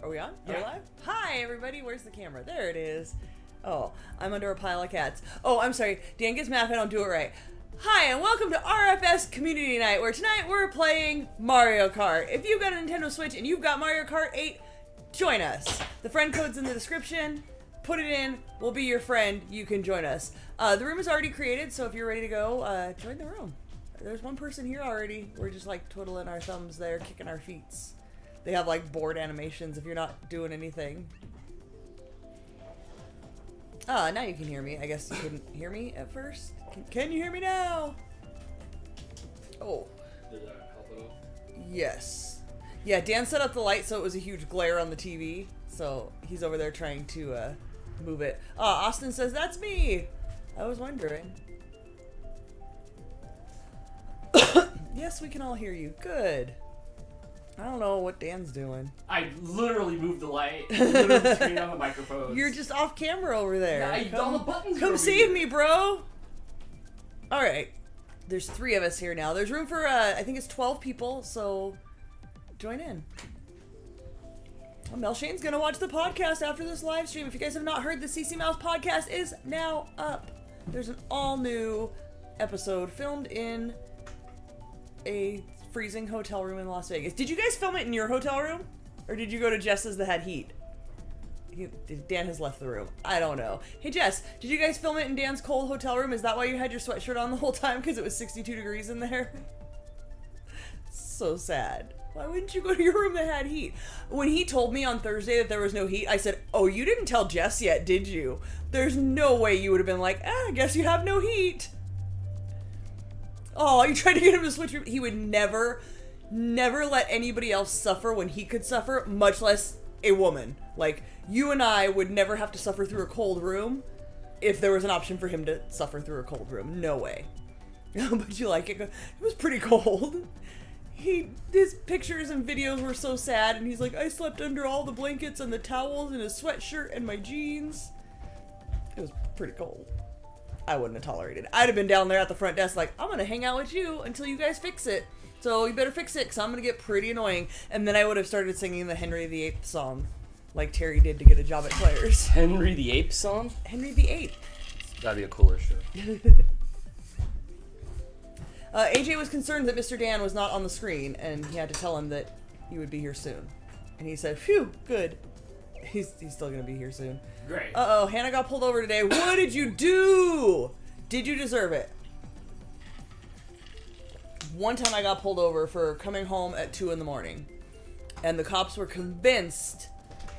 Are we on? Yeah. Are we live? Hi, everybody. Where's the camera? There it is. Oh, I'm under a pile of cats. Oh, I'm sorry. Dan gets mad if I don't do it right. Hi, and welcome to RFS Community Night, where tonight we're playing Mario Kart. If you've got a Nintendo Switch and you've got Mario Kart 8, join us. The friend code's in the description. Put it in. We'll be your friend. You can join us. The room is already created, so if you're ready to go, join the room. There's one person here already. We're just like twiddling our thumbs there, kicking our feet. They have like board animations if you're not doing anything. Ah, now you can hear me. I guess you couldn't hear me at first. Can you hear me now? Oh. Did that help at all? Yes. Yeah, Dan set up the light so it was a huge glare on the TV. So he's over there trying to move it. Ah, Austin says, that's me. I was wondering. Yes, we can all hear you. Good. I don't know what Dan's doing. I literally moved the light. Literally turned on the microphone. You're just off camera over there. Yeah, all the buttons. Come save me, bro. All right. There's 3 of us here now. There's room for, I think it's 12 people, so join in. Well, Mel Shane's going to watch the podcast after this live stream. If you guys have not heard, the CC Mouse podcast is now up. There's an all-new episode filmed in a freezing hotel room in Las Vegas. Did you guys film it in your hotel room? Or did you go to Jess's that had heat? Dan has left the room. I don't know. Hey Jess, did you guys film it in Dan's cold hotel room? Is that why you had your sweatshirt on the whole time? Because it was 62 degrees in there? So sad. Why wouldn't you go to your room that had heat? When he told me on Thursday that there was no heat, I said, oh, you didn't tell Jess yet, did you? There's no way you would have been like, I guess you have no heat. Oh, you tried to get him to switch. He would never let anybody else suffer when he could suffer, much less a woman. Like, you and I would never have to suffer through a cold room if there was an option for him to suffer through a cold room. No way. But you like it? It was pretty cold. His pictures and videos were so sad, and he's like, I slept under all the blankets and the towels and a sweatshirt and my jeans. It was pretty cold. I wouldn't have tolerated it. I'd have been down there at the front desk like, I'm going to hang out with you until you guys fix it. So you better fix it because I'm going to get pretty annoying. And then I would have started singing the Henry VIII song like Terry did to get a job at Claire's. Henry VIII song? Henry VIII. That'd be a cooler show. AJ was concerned that Mr. Dan was not on the screen, and he had to tell him that he would be here soon. And he said, phew, good. He's still going to be here soon. Great. Uh-oh, Hannah got pulled over today. What did you do? Did you deserve it? One time I got pulled over for coming home at 2 in the morning. And the cops were convinced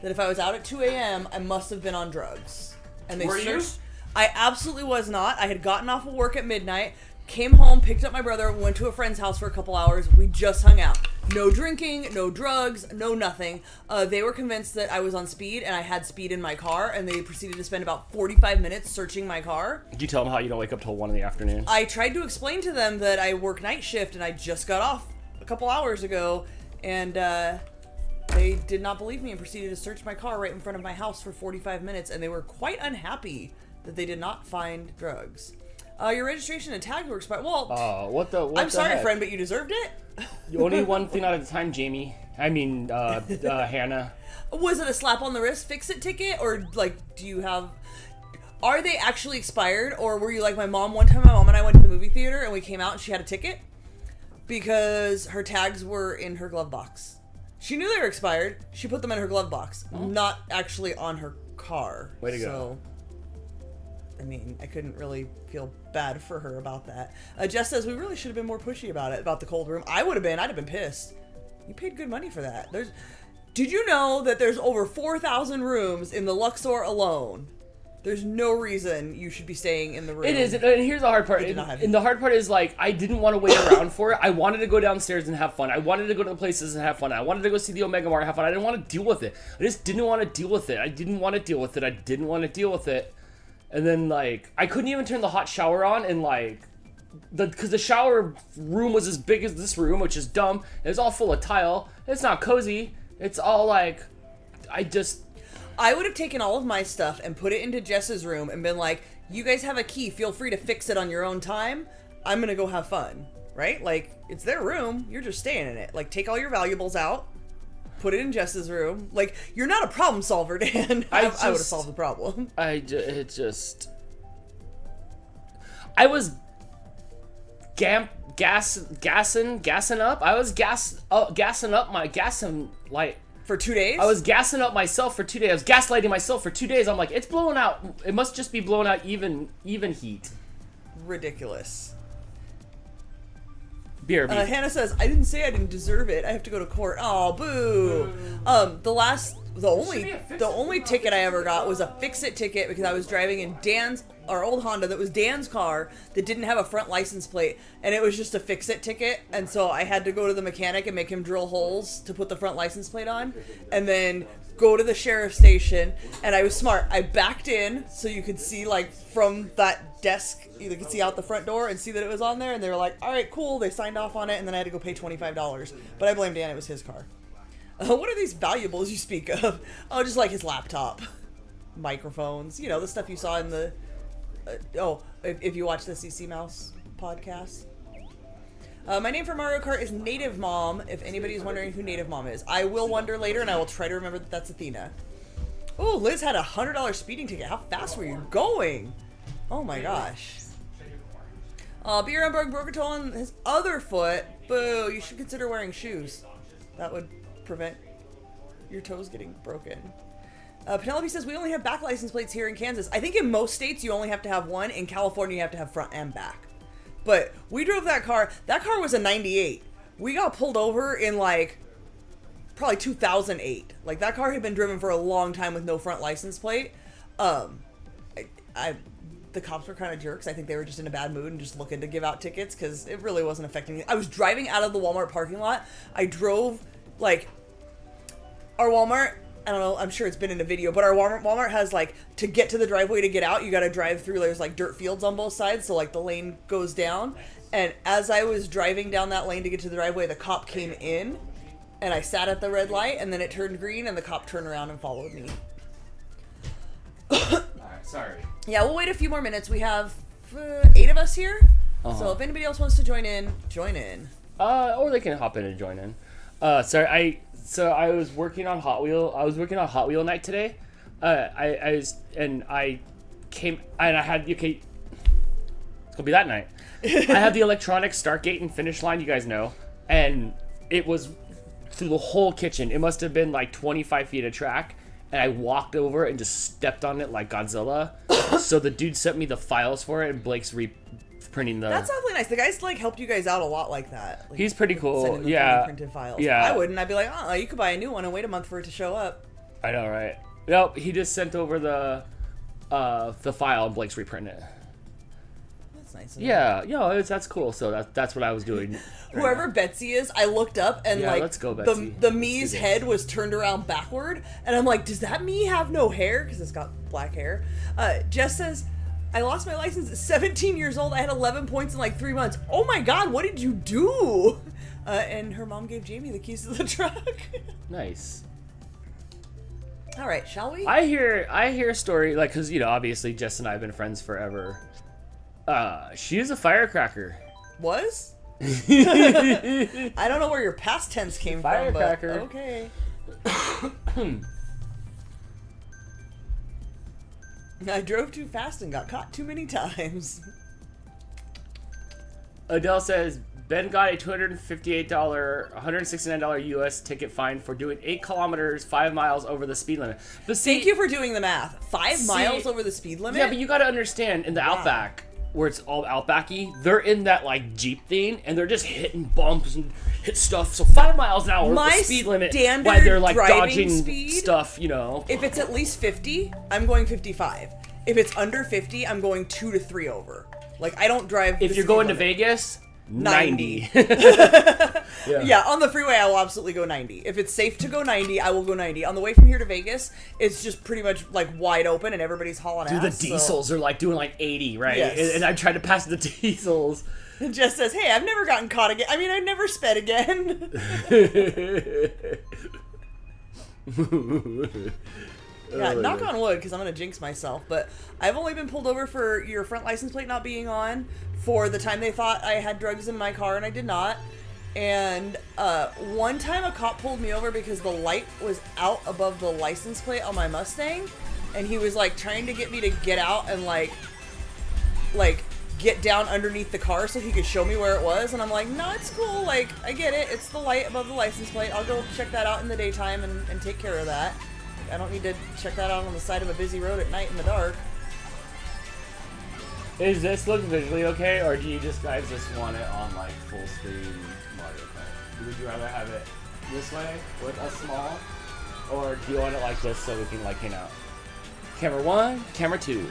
that if I was out at 2 a.m., I must have been on drugs. And they Were searched. you? I absolutely was not. I had gotten off of work at midnight, came home, picked up my brother, went to a friend's house for a couple hours. We just hung out. No drinking, no drugs, no nothing. They were convinced that I was on speed, and I had speed in my car, and they proceeded to spend about 45 minutes searching my car. Did you tell them how you don't wake up till 1 in the afternoon? I tried to explain to them that I work night shift, and I just got off a couple hours ago, and they did not believe me and proceeded to search my car right in front of my house for 45 minutes, and they were quite unhappy that they did not find drugs. Your registration and tag were expired. Well, what I'm sorry, heck? friend, but you deserved it. Only one thing at a time, Jamie. I mean, Hannah. Was it a slap on the wrist fix-it ticket, or like, are they actually expired, or were you like my mom? One time my mom and I went to the movie theater and we came out and she had a ticket because her tags were in her glove box. She knew they were expired. She put them in her glove box, not actually on her car. Way to go. I mean, I couldn't really feel bad for her about that. Jess says we really should have been more pushy about it, about the cold room. I would have been. I'd have been pissed. You paid good money for that. Did you know that there's over 4,000 rooms in the Luxor alone? There's no reason you should be staying in the room. It is, and here's the hard part. And the hard part is, like, I didn't want to wait around for it. I wanted to go downstairs and have fun. I wanted to go to the places and have fun. I wanted to go see the Omega Mart and have fun. I didn't want to deal with it. I just didn't want to deal with it. I didn't want to deal with it. And then, like, I couldn't even turn the hot shower on, and, like, because the shower room was as big as this room, which is dumb. It was all full of tile. It's not cozy. It's all, like, I would have taken all of my stuff and put it into Jess's room and been like, you guys have a key. Feel free to fix it on your own time. I'm going to go have fun. Right? Like, it's their room. You're just staying in it. Like, take all your valuables out. put it in Jess's room. Like, you're not a problem solver, Dan. I would have solved the problem. I was gassing up. I was gassing up my light. For 2 days? I was gassing up myself for 2 days. I was gaslighting myself for 2 days. I'm like, it's blowing out. It must just be blowing out even heat. Ridiculous. BRB. Hannah says, I didn't say I didn't deserve it. I have to go to court. Oh, boo. The only ticket I ever got was a fix-it ticket because I was driving in our old Honda that was Dan's car that didn't have a front license plate, and it was just a fix-it ticket, and so I had to go to the mechanic and make him drill holes to put the front license plate on, and then go to the sheriff's station. And I was smart. I backed in so you could see, like, from that desk, you could see out the front door and see that it was on there, and they were like, all right, cool. They signed off on it, and then I had to go pay $25. But I blame Dan. It was his car. What are these valuables you speak of? Oh, just like his laptop, microphones, the stuff you saw in the if you watch the CC Mouse podcast. My name for Mario Kart is Native Mom, if anybody's wondering who Native Mom is. I will wonder later, and I will try to remember that that's Athena. Oh, Liz had a $100 speeding ticket. How fast were you going? Oh my gosh. Beer Hamburg broke a toe on his other foot. Boo, you should consider wearing shoes. That would prevent your toes getting broken. Penelope says, we only have back license plates here in Kansas. I think in most states you only have to have one. In California you have to have front and back. But we drove that car. That car was a 98. We got pulled over in like probably 2008. Like, that car had been driven for a long time with no front license plate. The cops were kind of jerks. I think they were just in a bad mood and just looking to give out tickets because it really wasn't affecting me. I was driving out of the Walmart parking lot. I drove, like, our Walmart, I don't know, I'm sure it's been in a video, but our Walmart has, like, to get to the driveway to get out, you gotta drive through, there's, like, dirt fields on both sides, so, like, the lane goes down. And as I was driving down that lane to get to the driveway, the cop came in, and I sat at the red light, and then it turned green, and the cop turned around and followed me. Alright, sorry. Yeah, we'll wait a few more minutes. We have 8 of us here, so if anybody else wants to join in, join in. Or they can hop in and join in. Sorry, I was working on Hot Wheel. I was working on Hot Wheel night today. I had okay. It's gonna be that night. I had the electronic start gate and finish line. You guys know, and it was through the whole kitchen. It must have been like 25 feet of track, and I walked over and just stepped on it like Godzilla. So the dude sent me the files for it, and Blake's printing the. That's awfully nice. The guy's like helped you guys out a lot like that. Like, he's pretty cool. Yeah. Printed files. Yeah. I wouldn't. I'd be like, oh, you could buy a new one and wait a month for it to show up. I know, right? Nope. He just sent over the file and Blake's reprinting it. That's nice. Yeah. That's cool. So that's what I was doing. Whoever Betsy is, I looked up and like let's go, Betsy. the Mii's head was turned around backward, and I'm like, does that Mii have no hair? Because it's got black hair. Jess says, I lost my license at 17 years old. I had 11 points in like 3 months. Oh my God, what did you do? And her mom gave Jamie the keys to the truck. Nice. All right, shall we? I hear a story, like, because, obviously Jess and I have been friends forever. She is a firecracker. Was? I don't know where your past tense came firecracker. From, but okay. I drove too fast and got caught too many times. Adele says, Ben got a $258, $169 US ticket fine for doing 8 kilometers, 5 miles over the speed limit. But see, thank you for doing the math. 5 miles over the speed limit? Yeah, but you got to understand, in the Outback, where it's all Outbacky, they're in that, like, Jeep thing, and they're just hitting bumps and hit stuff. So 5 miles an hour over the speed limit, while they're, like, dodging stuff, If it's at least 50, I'm going 55. If it's under 50, I'm going 2 to 3 over. Like, I don't drive. If you're going to Vegas, 90. Yeah, on the freeway, I will absolutely go 90. If it's safe to go 90, I will go 90. On the way from here to Vegas, it's just pretty much like wide open and everybody's hauling ass. Dude, the diesels are like doing like 80, right? Yes. And I tried to pass the diesels. It just says, hey, I've never gotten caught again. I mean, I've never sped again. Yeah, knock on wood, because I'm going to jinx myself, but I've only been pulled over for your front license plate not being on for the time they thought I had drugs in my car, and I did not. And one time a cop pulled me over because the light was out above the license plate on my Mustang, and he was like trying to get me to get out and like get down underneath the car so he could show me where it was. And I'm like, no, it's cool, like I get it, it's the light above the license plate, I'll go check that out in the daytime and take care of that. I don't need to check that out on the side of a busy road at night in the dark. Is this look visually okay, or do you guys just want it on like full screen Mario Kart? Would you rather have it this way with a small, or do you want it like this so we can like hang out? Camera 1, camera 2.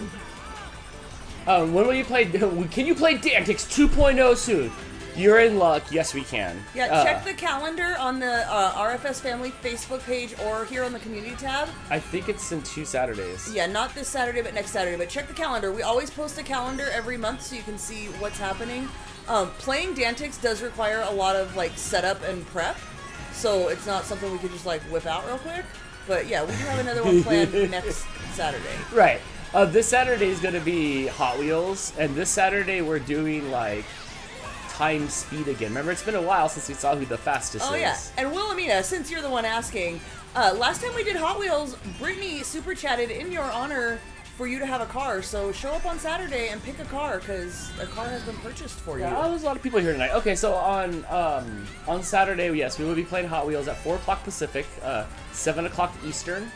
When will you play? Can you play Dantix 2.0 soon? You're in luck. Yes, we can. Yeah, check the calendar on the RFS Family Facebook page or here on the community tab. I think it's in 2 Saturdays. Yeah, not this Saturday, but next Saturday. But check the calendar. We always post a calendar every month so you can see what's happening. Playing Dantix does require a lot of like setup and prep, so it's not something we could just like whip out real quick. But yeah, we do have another one planned next Saturday. Right. This Saturday is going to be Hot Wheels, and this Saturday we're doing like time speed again. Remember, it's been a while since we saw who the fastest is. Oh yeah, and Wilhelmina, since you're the one asking, last time we did Hot Wheels, Brittany super chatted in your honor for you to have a car, so show up on Saturday and pick a car, because a car has been purchased for you. Yeah, there's a lot of people here tonight. Okay, so on Saturday, yes, we will be playing Hot Wheels at 4 o'clock Pacific, 7 o'clock Eastern,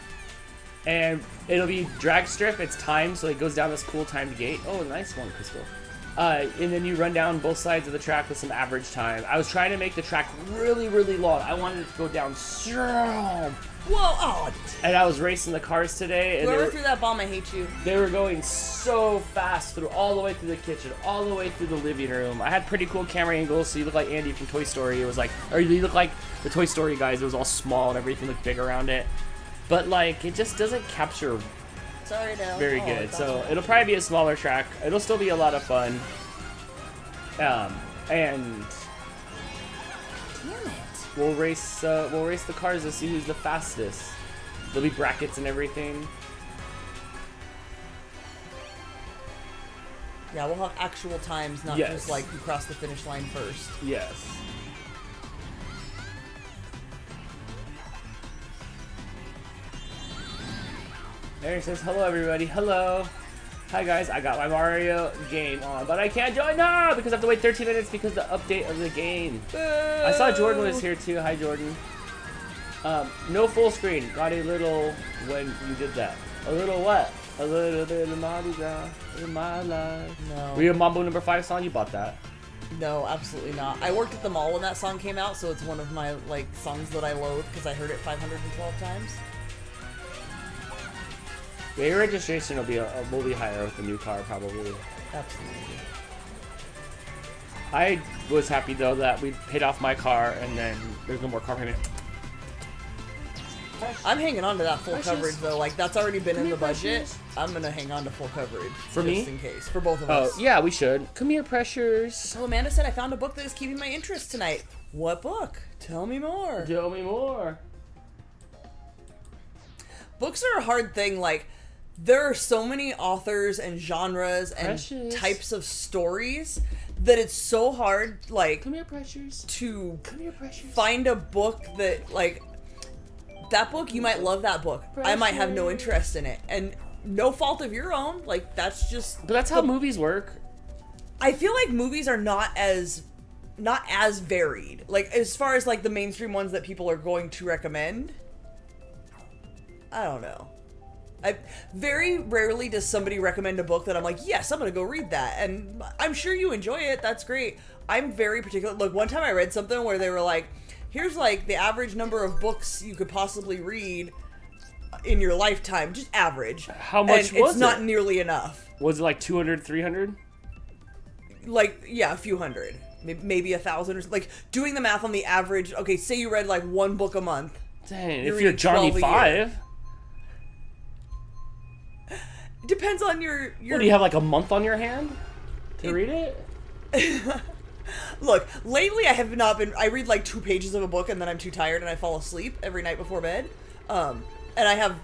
and it'll be drag strip. It's timed, so it goes down this cool timed gate. Oh, nice one, Crystal. And then you run down both sides of the track with some average time. I was trying to make the track really, really long. I wanted it to go down strong. Whoa! Oh. And I was racing the cars today. And whoever threw that bomb, I hate you. They were going so fast all the way through the kitchen, all the way through the living room. I had pretty cool camera angles, so you look like Andy from Toy Story. It was like, or you look like the Toy Story guys. It was all small and everything looked big around it. But like, it just doesn't capture Sorry, Dale. very good. So it'll probably be a smaller track. It'll still be a lot of fun. And damn it. we'll race the cars to see who's the fastest. There'll be brackets and everything. Yeah, we'll have actual times, not just like who crossed the finish line first. Yes. Aaron says, hello everybody, hello. Hi guys, I got my Mario game on, but I can't join now because I have to wait 13 minutes because of the update of the game. Boo! I saw Jordan was here too. Hi Jordan. No full screen. Got a little when you did that. A little what? A little bit of Mardi Gras in my life. No. Were you a Mambo number 5 song? You bought that. No, absolutely not. I worked at the mall when that song came out, so it's one of my like songs that I loathe because I heard it 512 times. Yeah, your registration will be higher with the new car probably. Absolutely. I was happy though that we paid off my car and then there's no more car payment. I'm hanging on to that full Precious. coverage though. Like that's already been in the budget. Precious. I'm gonna hang on to full coverage For me? just in case for both of Oh us. yeah, we should. Come here, Pressures. So Amanda said I found a book that is keeping my interest tonight. What book? Tell me more. Tell me more. Books are a hard thing. Like there are so many authors and genres and Precious. types of stories that it's so hard. Like Come here, Pressures. to Come here, Pressures. find a book that like that book you might love that book. I might have no interest in it, and no fault of your own. Like that's just. But that's how movies work. I feel like movies are not as varied. Like as far as like the mainstream ones that people are going to recommend. I don't know. I very rarely does somebody recommend a book that I'm like, yes, I'm gonna go read that, and I'm sure you enjoy it. That's great. I'm very particular. Look, one time I read something where they were like, here's like the average number of books you could possibly read in your lifetime, just average. How much and was it's not it? nearly enough. Was it like 200, 300? Like, yeah, a few hundred, maybe 1,000 or something. Like doing the math on the average. Okay, say you read like one book a month. Dang, You're if you're reading Johnny 12 a 5. Depends on your. What, do you have like a month on your hand to read it? Look, lately I have not been. I read like 2 pages of a book and then I'm too tired and I fall asleep every night before bed. And I have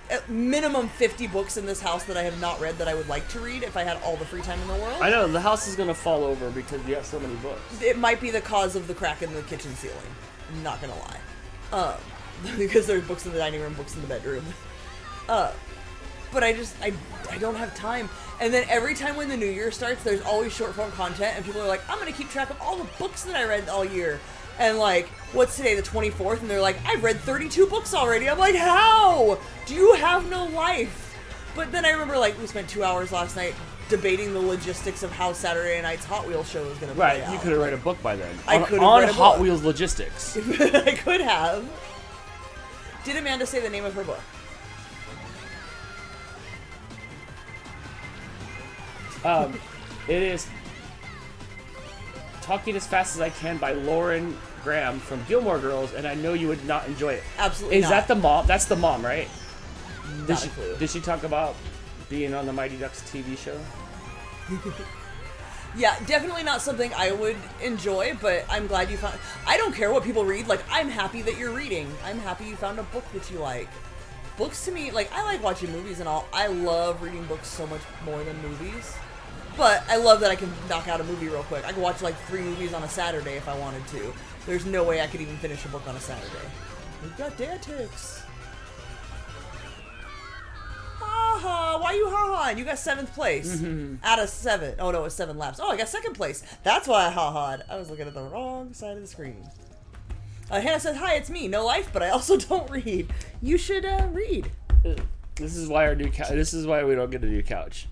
at minimum 50 books in this house that I have not read that I would like to read if I had all the free time in the world. I know, the house is going to fall over because you have so many books. It might be the cause of the crack in the kitchen ceiling. I'm not going to lie. Because there's books in the dining room, books in the bedroom. But I don't have time. And then every time when the new year starts, there's always short form content, and people are like, I'm going to keep track of all the books that I read all year. And like, what's today, the 24th? And they're like, I've read 32 books already. I'm like, how? Do you have no life? But then I remember, like, we spent 2 hours last night debating the logistics of how Saturday night's Hot Wheels show is going to play out. Right, you could have read a book by then. I could have on read a Hot book. Wheels logistics. I could have. Did Amanda say the name of her book? It is Talking as Fast as I Can by Lauren Graham from Gilmore Girls, and I know you would not enjoy it. Absolutely not. Is that the mom? That's the mom, right? Not a clue. Did she talk about being on the Mighty Ducks TV show? Yeah, definitely not something I would enjoy, but I'm glad you found... I don't care what people read. Like, I'm happy that you're reading. I'm happy you found a book that you like. Books to me, like, I like watching movies and all. I love reading books so much more than movies. But I love that I can knock out a movie real quick. I can watch, like, 3 movies on a Saturday if I wanted to. There's no way I could even finish a book on a Saturday. We've got datics. Ha-ha, why you ha-ha? You got 7th place. Out of 7. Oh, no, it's 7 laps. Oh, I got 2nd place. That's why I ha-ha'd. I was looking at the wrong side of the screen. Hannah says, hi, it's me. No life, but I also don't read. You should read. This is why this is why we don't get a new couch.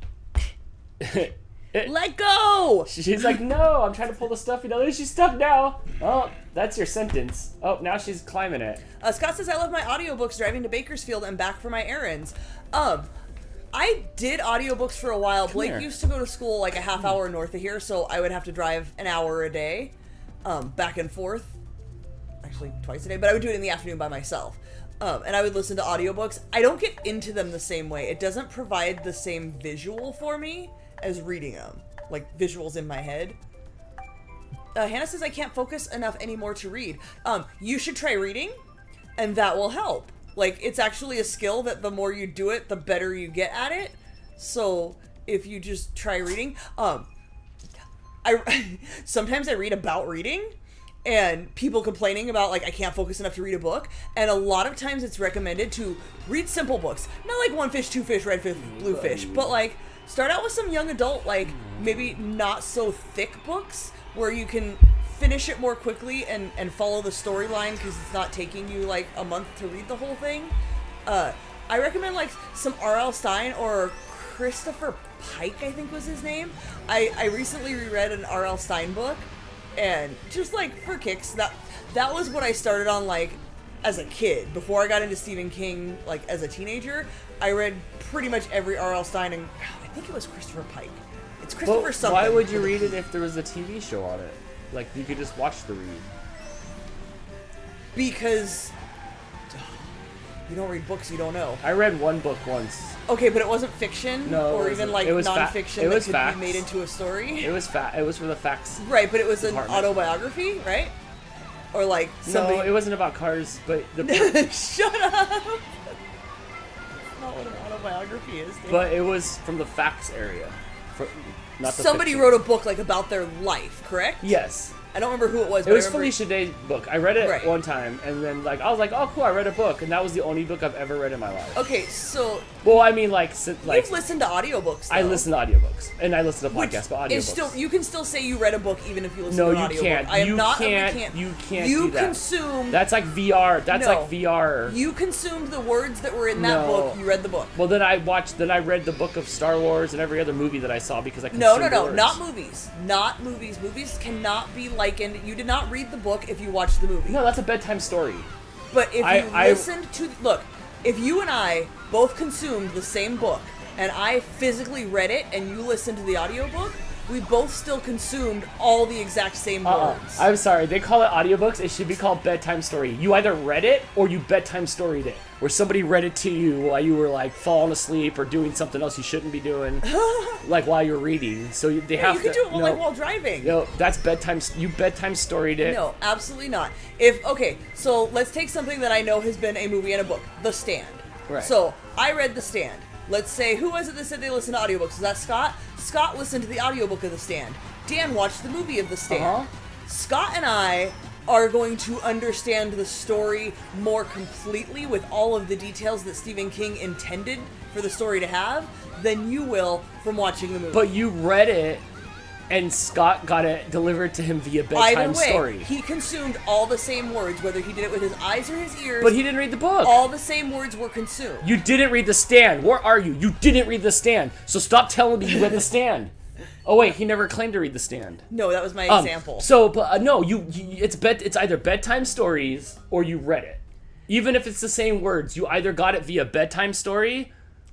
Let go! She's like, no, I'm trying to pull the stuffy down. She's stuck now. Oh, that's your sentence. Oh, now she's climbing it. Scott says, I love my audiobooks driving to Bakersfield and back for my errands. I did audiobooks for a while. Blake used to go to school like a half hour north of here, so I would have to drive an hour a day, back and forth. Actually, twice a day, but I would do it in the afternoon by myself. And I would listen to audiobooks. I don't get into them the same way. It doesn't provide the same visual for me as reading them. Like, visuals in my head. Hannah says, I can't focus enough anymore to read. You should try reading, and that will help. Like, it's actually a skill that the more you do it, the better you get at it. So, if you just try reading. Sometimes I read about reading, and people complaining about, like, I can't focus enough to read a book. And a lot of times it's recommended to read simple books. Not like One Fish, Two Fish, Red Fish, Blue Fish. But, like, start out with some young adult, like, maybe not so thick books where you can finish it more quickly and follow the storyline because it's not taking you, like, a month to read the whole thing. I recommend, like, some R.L. Stine or Christopher Pike, I think was his name. I recently reread an R.L. Stine book. And just, like, for kicks, that was what I started on, like, as a kid. Before I got into Stephen King, like, as a teenager, I read pretty much every R.L. Stine, and I think it was Christopher Pike. It's Christopher something. Why would you read it if there was a TV show on it? Like, you could just watch the read. Because you don't read books you don't know. I read one book once. Okay, but it wasn't fiction? No, or even, like, non-fiction that could be made into a story? It was It was for the facts. Right, but it was an autobiography, right? Or, like, somebody... No, it wasn't about cars, but... Shut up! That's not what an autobiography is, dude. But it was from the facts area. Not the Somebody fiction. wrote a book, like, about their life, correct? Yes. I don't remember who it was. It was Felicia Day's book. I read it one time, and then, like, I was like, oh, cool, I read a book, and that was the only book I've ever read in my life. Okay, so... Well, I mean, like you've listened to audiobooks, though. I listen to audiobooks, and I listen to podcasts, but audiobooks. You can still say you read a book even if you listen to an audiobook. No, you can't. I am not... You can't You do that. consume... That's like VR. That's like VR. You consumed the words that were in that book. You read the book. Well, then I read the book of Star Wars and every other movie that I saw because I consumed words. Not movies. Not movies. Movies cannot be likened. You did not read the book if you watched the movie. No, that's a bedtime story. But if you listened to... Look, if you and I both consumed the same book, and I physically read it, and you listened to the audiobook, we both still consumed all the exact same words. I'm sorry, they call it audiobooks. It should be called bedtime story. You either read it or you bedtime storied it, where somebody read it to you while you were, like, falling asleep or doing something else you shouldn't be doing, like while you're reading. So you can do it while driving. No, that's bedtime. You bedtime storied it. No, absolutely not. So let's take something that I know has been a movie and a book, The Stand. Right. So I read The Stand. Let's say, who was it that said they listened to audiobooks? Was that Scott? Scott listened to the audiobook of The Stand. Dan watched the movie of The Stand. Scott and I are going to understand the story more completely with all of the details that Stephen King intended for the story to have than you will from watching the movie. But you read it, and Scott got it delivered to him via bedtime story. He consumed all the same words, whether he did it with his eyes or his ears. But he didn't read the book. All the same words were consumed. You didn't read The Stand. Where are you? You didn't read The Stand. So stop telling me you read The Stand. Oh wait, he never claimed to read The Stand. No, that was my example. So, but no, it's either bedtime stories or you read it. Even if it's the same words, you either got it via bedtime story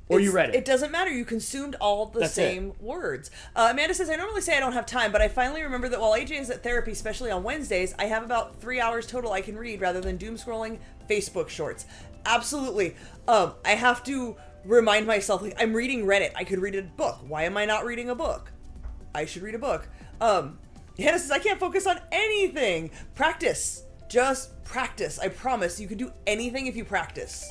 or you read it. It doesn't matter. You consumed all the same words. Amanda says, I normally say I don't have time, but I finally remember that while AJ is at therapy, especially on Wednesdays, I have about 3 hours total I can read rather than doom scrolling Facebook shorts. Absolutely. I have to remind myself, like, I'm reading Reddit. I could read a book. Why am I not reading a book? I should read a book. Hannah says, I can't focus on anything. Practice. Just practice. I promise you can do anything if you practice.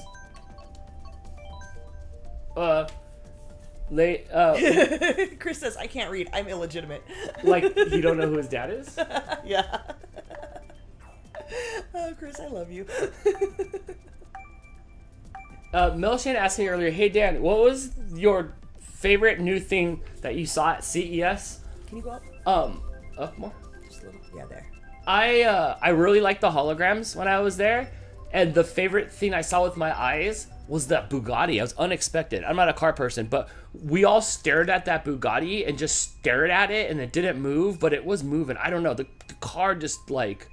Chris says, I can't read. I'm illegitimate. Like, you don't know who his dad is? Yeah. Oh, Chris, I love you. Mel Shane asked me earlier, hey Dan, what was your favorite new thing that you saw at CES? Can you go up? Up more? Just a little. Yeah, there. I really liked the holograms when I was there, and the favorite thing I saw with my eyes was that Bugatti. It was unexpected. I'm not a car person, but we all stared at that Bugatti and just stared at it, and it didn't move, but it was moving. I don't know. The car just, like,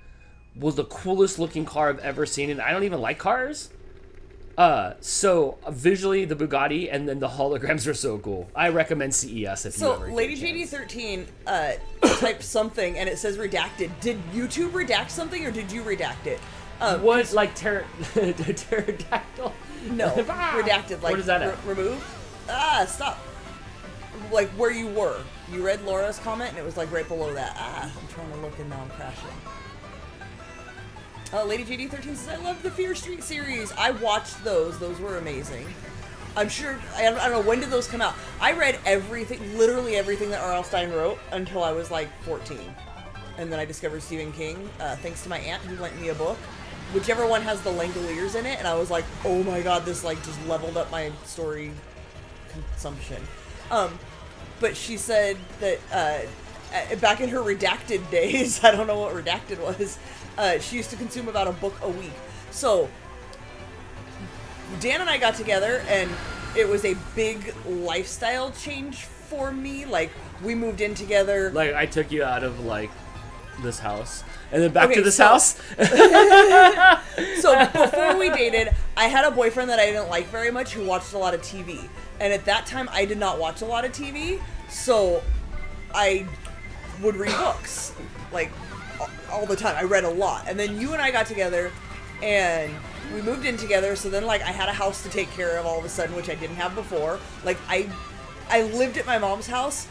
was the coolest looking car I've ever seen, and I don't even like cars. So visually the Bugatti and then the holograms are so cool. I recommend CES if you ever get Lady a chance. JD13 typed something and it says redacted. Did YouTube redact something or did you redact it? What, like pterodactyl? No, redacted, like what is that removed. Stop. Like where you were. You read Laura's comment and it was like right below that. I'm trying to look and now I'm crashing. Lady JD13 says, I love the Fear Street series. I watched those. Those were amazing. I'm sure, I don't know, when did those come out? I read everything, literally everything that R.L. Stine wrote until I was like 14. And then I discovered Stephen King, thanks to my aunt who lent me a book. Whichever one has the Langoliers in it, and I was like, oh my god, this like just leveled up my story consumption. But she said that back in her redacted days, I don't know what redacted was, she used to consume about a book a week. So Dan and I got together and it was a big lifestyle change for me. Like we moved in together. Like I took you out of like this house and then back to this house. So before we dated, I had a boyfriend that I didn't like very much who watched a lot of TV. And at that time I did not watch a lot of TV. So I would read books. Like all the time. I read a lot. And then you and I got together and we moved in together. So then like I had a house to take care of all of a sudden, which I didn't have before. Like I lived at my mom's house.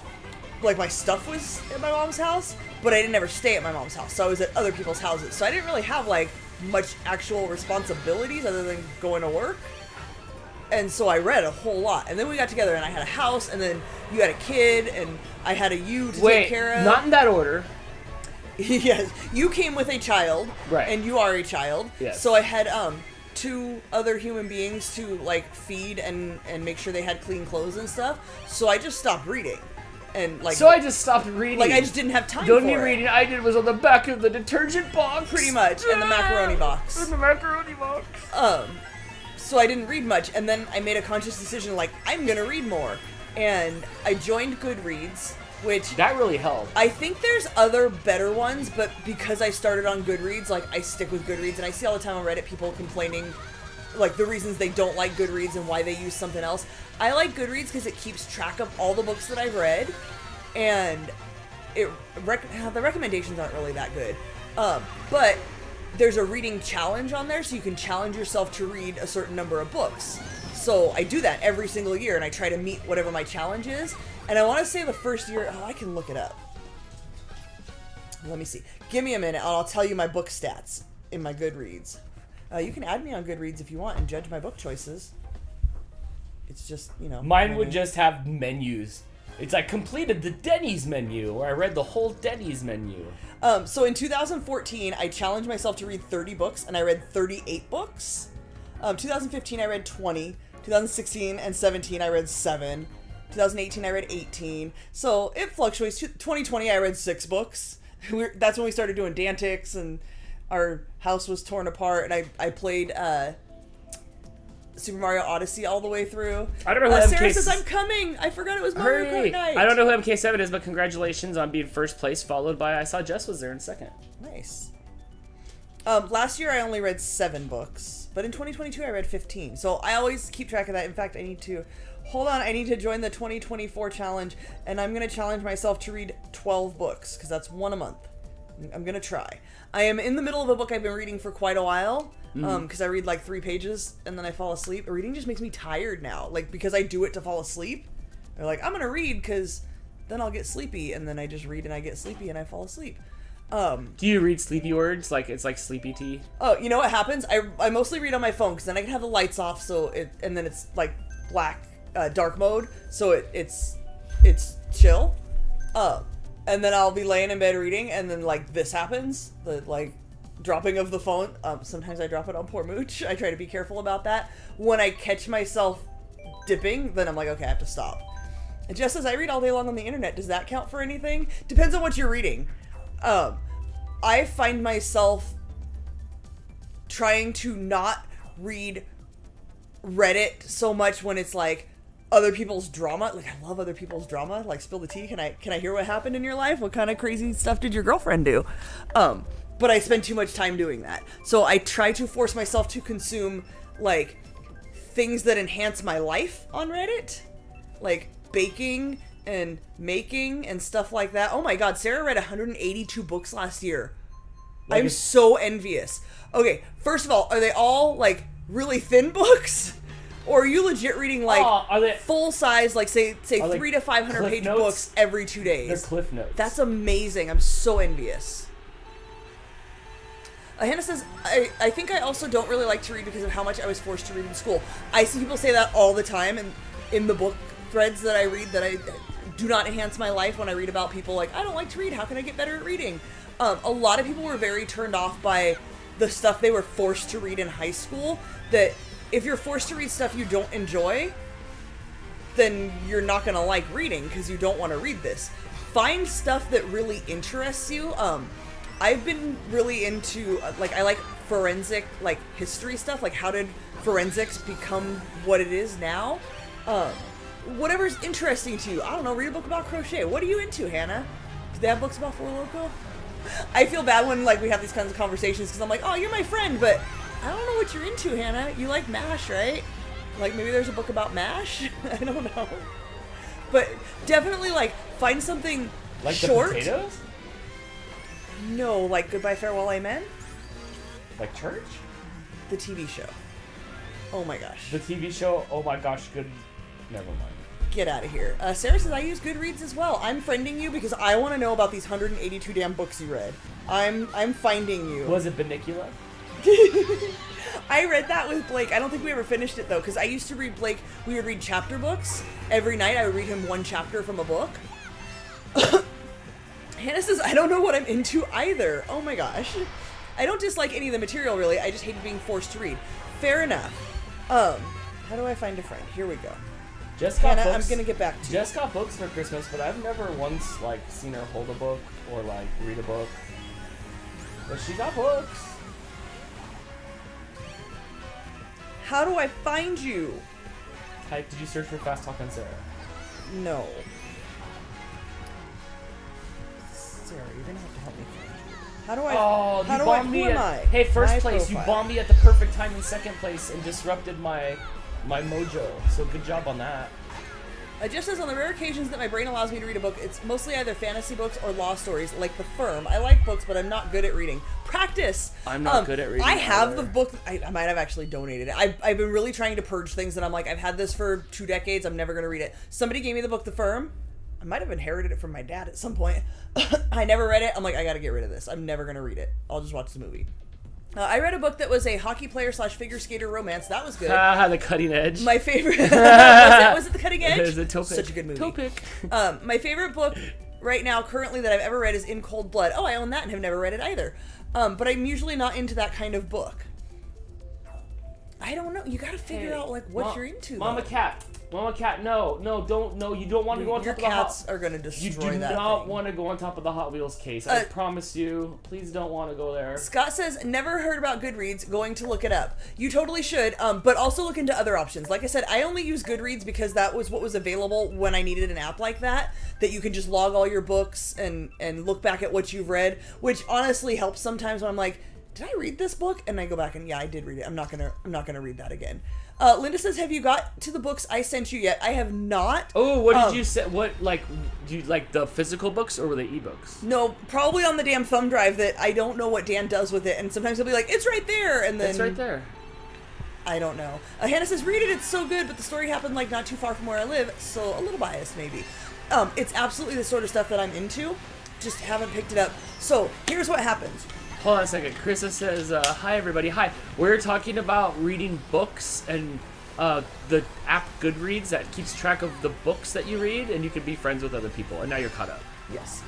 Like my stuff was at my mom's house, but I didn't ever stay at my mom's house. So I was at other people's houses. So I didn't really have like much actual responsibilities other than going to work. And so I read a whole lot. And then we got together and I had a house and then you had a kid and I had a you to take care of. Not in that order. Yes, you came with a child, right? And you are a child. Yes. So I had two other human beings to like feed and make sure they had clean clothes and stuff. So I just stopped reading, and like. So I just stopped reading. Like I just didn't have time. The only reading I did was on the back of the detergent box, pretty much, and the macaroni box. In the macaroni box. So I didn't read much, and then I made a conscious decision, like I'm gonna read more, and I joined Goodreads. Which that really helped. I think there's other better ones, but because I started on Goodreads, like I stick with Goodreads, and I see all the time on Reddit people complaining, like the reasons they don't like Goodreads and why they use something else. I like Goodreads because it keeps track of all the books that I've read, and the recommendations aren't really that good. But there's a reading challenge on there, so you can challenge yourself to read a certain number of books. So I do that every single year, and I try to meet whatever my challenge is. And I want to say the first year, I can look it up. Let me see. Give me a minute, and I'll tell you my book stats in my Goodreads. You can add me on Goodreads if you want and judge my book choices. it's just, you know. Mine would just have menus. It's like completed the Denny's menu, or I read the whole Denny's menu. So in 2014, I challenged myself to read 30 books, and I read 38 books. 2015, I read 20. 2016 and 17, I read 7. 2018, I read 18. So it fluctuates. 2020, I read 6 books. That's when we started doing Dantics, and our house was torn apart, and I played Super Mario Odyssey all the way through. I don't know who Sarah says, I'm coming! I forgot it was Mario Kart night! I don't know who MK7 is, but congratulations on being first place, followed by, I saw Jess was there in second. Nice. Last year I only read 7 books, but in 2022 I read 15. So I always keep track of that. In fact, I need to join the 2024 challenge, and I'm going to challenge myself to read 12 books, because that's 1 a month. I'm going to try. I am in the middle of a book I've been reading for quite a while, because I read like 3 pages, and then I fall asleep. Reading just makes me tired now, like, because I do it to fall asleep. They're like, I'm going to read, because then I'll get sleepy, and then I just read, and I get sleepy, and I fall asleep. Do you read sleepy words? Like, it's like sleepy tea? Oh, you know what happens? I mostly read on my phone, because then I can have the lights off, and then it's like black, dark mode, so it's chill. And then I'll be laying in bed reading, and then like this happens, the like dropping of the phone. Sometimes I drop it on poor Mooch. I try to be careful about that. When I catch myself dipping, then I'm like, okay, I have to stop. And just as I read all day long on the internet, does that count for anything? Depends on what you're reading. I find myself trying to not read Reddit so much when it's like other people's drama. Like, I love other people's drama. Like, spill the tea. Can I hear what happened in your life? What kind of crazy stuff did your girlfriend do? But I spend too much time doing that. So I try to force myself to consume like things that enhance my life on Reddit, like baking and making and stuff like that. Oh my god, Sarah read 182 books last year. Like, I'm so envious. Okay, first of all, are they all like really thin books? Or are you legit reading like full size, like say 300 to 500 page books every 2 days? They're cliff notes. That's amazing. I'm so envious. Hannah says, I think I also don't really like to read because of how much I was forced to read in school. I see people say that all the time, and in the book threads that I read that I do not enhance my life when I read about people like, I don't like to read, how can I get better at reading? A lot of people were very turned off by the stuff they were forced to read in high school, that if you're forced to read stuff you don't enjoy, then you're not going to like reading because you don't want to read this. Find stuff that really interests you. I've been really into, like, I like forensic, like, history stuff. Like, how did forensics become what it is now? Whatever's interesting to you. I don't know, read a book about crochet. What are you into, Hannah? Do they have books about Four Loko? I feel bad when, like, we have these kinds of conversations because I'm like, oh, you're my friend, but I don't know what you're into, Hannah. You like MASH, right? Like, maybe there's a book about MASH? I don't know. But definitely, like, find something like short. The potatoes? No, like Goodbye, Farewell, Amen? Like church? The TV show. Oh my gosh. The TV show? Oh my gosh, good. Never mind. Get out of here. Sarah says, I use Goodreads as well. I'm friending you because I want to know about these 182 damn books you read. I'm finding you. Was it Benicula? I read that with Blake. I don't think we ever finished it though, because I used to read Blake. We would read chapter books. Every night I would read him one chapter from a book. Hannah says, I don't know what I'm into either. Oh my gosh. I don't dislike any of the material, really. I just hate being forced to read. Fair enough. How do I find a friend? Here we go. Hannah, I'm going to get back to you. Jess got books for Christmas, but I've never once, like, seen her hold a book or, like, read a book. But she got books. How do I find you? Did you search for Fast Talk on Sarah? No. Sarah, you're gonna have to help me find you. How do I? Oh, how you do I? bombed Who me am at, I? Hey, first My place. profile. You bombed me at the perfect time in second place and disrupted my mojo. So good job on that. Just says, on the rare occasions that my brain allows me to read a book, it's mostly either fantasy books or law stories, like The Firm. I like books, but I'm not good at reading. Practice! I'm not good at reading I have either. the book. I might have actually donated it. I've been really trying to purge things that I'm like, I've had this for 2 decades, I'm never going to read it. Somebody gave me the book The Firm. I might have inherited it from my dad at some point. I never read it. I'm like, I got to get rid of this. I'm never going to read it. I'll just watch the movie. I read a book that was a hockey player / figure skater romance. That was good. The Cutting Edge. My favorite. Was it The Cutting Edge? It was a Topic. Such a good movie. Topic. My favorite book right now, currently, that I've ever read is In Cold Blood. Oh, I own that and have never read it either. But I'm usually not into that kind of book. I don't know. You gotta figure out like what you're into. Mama Cat, no, don't, no. You don't want to go on top of the Your cats are gonna destroy that. You do not want to go on top of the Hot Wheels case. I promise you. Please don't want to go there. Scott says, never heard about Goodreads. Going to look it up. You totally should. But also look into other options. Like I said, I only use Goodreads because that was what was available when I needed an app like that. That you can just log all your books and look back at what you've read, which honestly helps sometimes when I'm like, did I read this book? And I go back and yeah, I did read it. I'm not gonna read that again. Linda says, have you got to the books I sent you yet? I have not. Oh, what did you say? What, like, do you like the physical books or were they ebooks? No, probably on the damn thumb drive that I don't know what Dan does with it. And sometimes he'll be like, it's right there. And then it's right there. I don't know. Hannah says, read it. It's so good. But the story happened like not too far from where I live. So a little biased maybe. It's absolutely the sort of stuff that I'm into. Just haven't picked it up. So here's what happens. Hold on a second. Krista says, hi, everybody. Hi. We're talking about reading books and the app Goodreads that keeps track of the books that you read, and you can be friends with other people. And now you're caught up. Yes.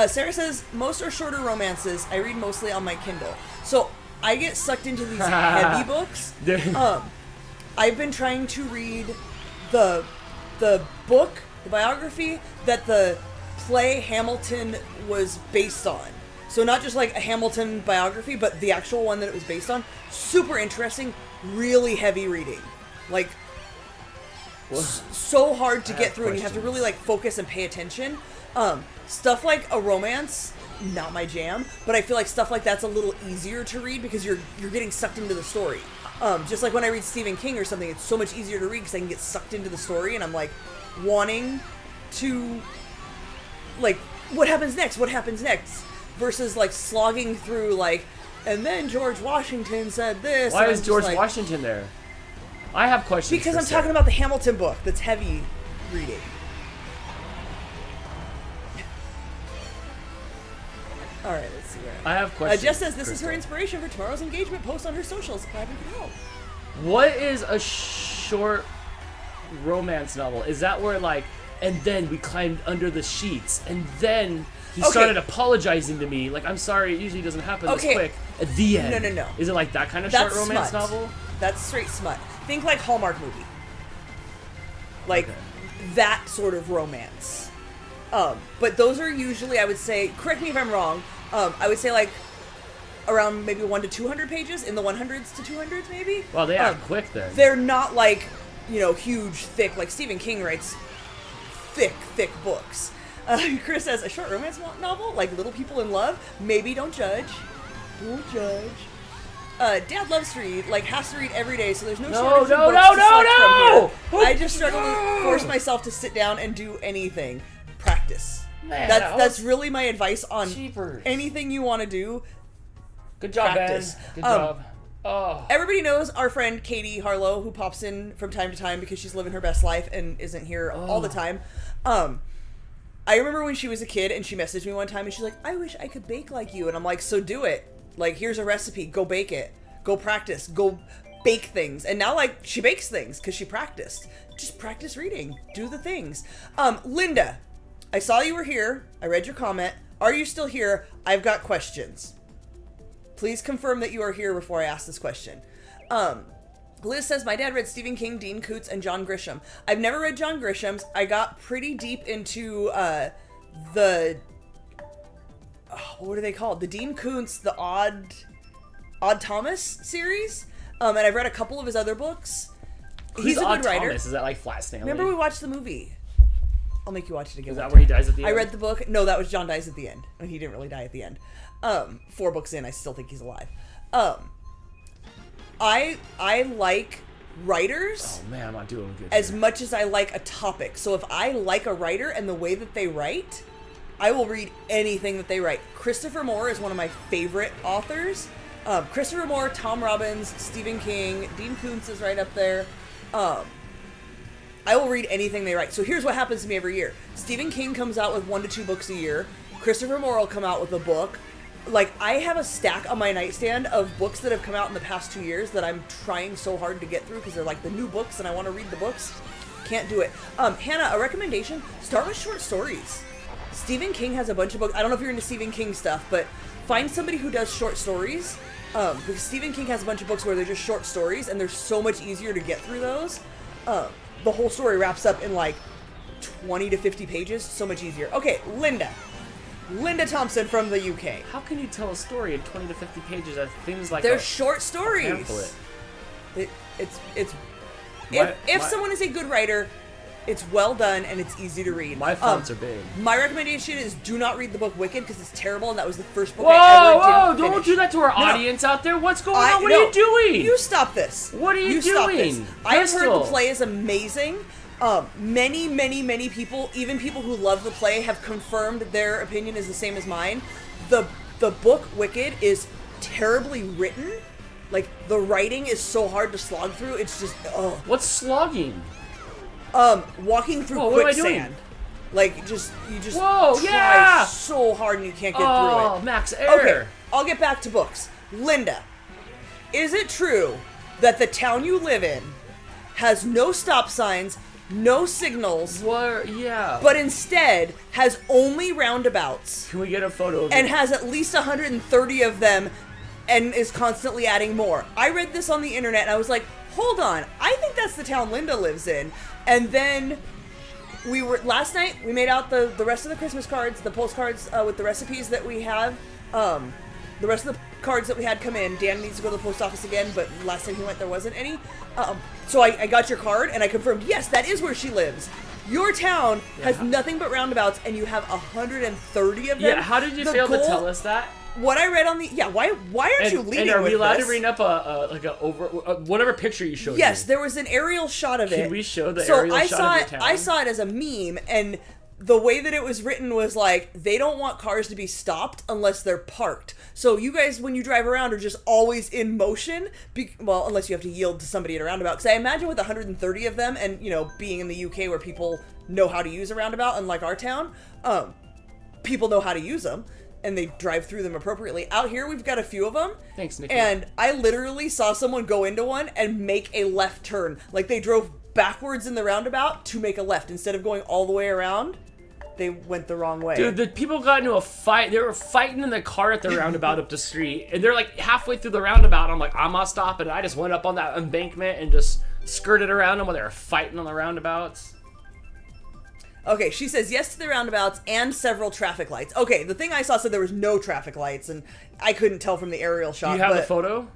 Sarah says, most are shorter romances. I read mostly on my Kindle. So I get sucked into these heavy books. I've been trying to read the book, the biography, that the play Hamilton was based on. So not just like a Hamilton biography, but the actual one that it was based on. Super interesting, really heavy reading. Like, so hard to get through, and you have to really like focus and pay attention. Stuff like a romance, not my jam, but I feel like stuff like that's a little easier to read because you're getting sucked into the story. Just like when I read Stephen King or something, it's so much easier to read because I can get sucked into the story, and I'm like wanting to, like, what happens next? What happens next? Versus like slogging through like, and then George Washington said this. Why is George Washington there? I have questions. Because I'm talking about the Hamilton book that's heavy reading. All right, let's see where I have questions. Jess says this is her inspiration for tomorrow's engagement post on her socials. Glad we can help. What is a short romance novel? Is that where like, and then we climbed under the sheets, and then he started apologizing to me. Like, I'm sorry, it usually doesn't happen this quick. At the end. No. Is it like that kind of That's short romance smut. novel? That's straight smut. Think like Hallmark movie. Like, that sort of romance. But those are usually, I would say, correct me if I'm wrong, I would say like around maybe 1 to 200 pages, in the 100s to 200s maybe. Well, they are quick then. They're not like, huge, thick, like Stephen King writes thick books. Chris says, a short romance novel? Like Little People in Love? Maybe, don't judge. Don't judge. Dad loves to read, like has to read every day, so there's no shortage of books to select from here. I just struggle to force myself to sit down and do anything. Practice. Man, that's really my advice on Cheapers. Anything you want to do. Good job, practice. Ben. Good job. Oh. Everybody knows our friend Katie Harlow, who pops in from time to time because she's living her best life and isn't here all the time. I remember when she was a kid and she messaged me one time and she's like, I wish I could bake like you. And I'm like, so do it. Like, here's a recipe. Go bake it. Go practice. Go bake things. And now, like, she bakes things because she practiced. Just practice reading. Do the things. Linda, I saw you were here. I read your comment. Are you still here? I've got questions. Please confirm that you are here before I ask this question. Liz says, my dad read Stephen King, Dean Koontz, and John Grisham. I've never read John Grisham's. I got pretty deep into what are they called? The Dean Koontz, the Odd Thomas series. And I've read a couple of his other books. He's a good writer. Thomas? Is that like Flat Stanley? Remember we watched the movie? I'll make you watch it again. Is that where he dies at the end? I read the book. No, that was John dies at the end. And he didn't really die at the end. 4 books in, I still think he's alive. I like writers. Oh man, I'm not doing good. As much as I like a topic. So if I like a writer and the way that they write, I will read anything that they write. Christopher Moore is one of my favorite authors. Christopher Moore, Tom Robbins, Stephen King, Dean Koontz is right up there. I will read anything they write. So here's what happens to me every year. Stephen King comes out with 1 to 2 books a year. Christopher Moore will come out with a book. like, I have a stack on my nightstand of books that have come out in the past 2 years that I'm trying so hard to get through because they're like the new books and I want to read the books. Can't do it. Hannah, a recommendation, start with short stories. Stephen King has a bunch of books. I don't know if you're into Stephen King stuff, but find somebody who does short stories. Because Stephen King has a bunch of books where they're just short stories and they're so much easier to get through those. The whole story wraps up in like 20 to 50 pages. So much easier. Okay, Linda Thompson from the UK. How can you tell a story in 20 to 50 pages? That seems like they're short stories. If someone is a good writer, it's well done and it's easy to read. My fonts are big. My recommendation is do not read the book Wicked because it's terrible and that was the first book I ever did. Don't do that to our audience out there. What's going on? What are you doing? You stop this. What are you doing? I have heard the play is amazing. Many people, even people who love the play, have confirmed their opinion is the same as mine. The book Wicked is terribly written. Like, the writing is so hard to slog through. It's just, What's slogging? Walking through quicksand. Like, you just try so hard and you can't get through it. Oh, max error. Okay, I'll get back to books. Linda, is it true that the town you live in has no stop signs, no signals, but instead has only roundabouts? Can we get a photo of it? And has at least 130 of them and is constantly adding more. I read this on the internet and I was like, hold on, I think that's the town Linda lives in. And then last night we made out the rest of the Christmas cards, the postcards with the recipes that we have. The rest of the cards that we had come in. Dan needs to go to the post office again, but last time he went there wasn't any. So I got your card and I confirmed, yes, that is where she lives. Your town has nothing but roundabouts and you have 130 of them. Yeah, how did you fail to tell us that? What I read on the why aren't you leading with this? And are we allowed to bring up whatever picture you showed? Yes, there was an aerial shot of it. Can we show the aerial shot of your town? I saw it as a meme, and the way that it was written was like, they don't want cars to be stopped unless they're parked. So you guys, when you drive around, are just always in motion. Well, unless you have to yield to somebody at a roundabout. Because I imagine with 130 of them, and being in the UK where people know how to use a roundabout, unlike our town, people know how to use them. And they drive through them appropriately. Out here, we've got a few of them. Thanks, Nikki. And I literally saw someone go into one and make a left turn. Like, they drove backwards in the roundabout to make a left. Instead of going all the way around, they went the wrong way. Dude, the people got into a fight. They were fighting in the car at the roundabout up the street. And they're, like, halfway through the roundabout. I'm like, I'm not stopping. I just went up on that embankment and just skirted around them while they were fighting on the roundabouts. Okay, she says yes to the roundabouts and several traffic lights. Okay, the thing I saw said there was no traffic lights, and I couldn't tell from the aerial shot. Do you have the photo?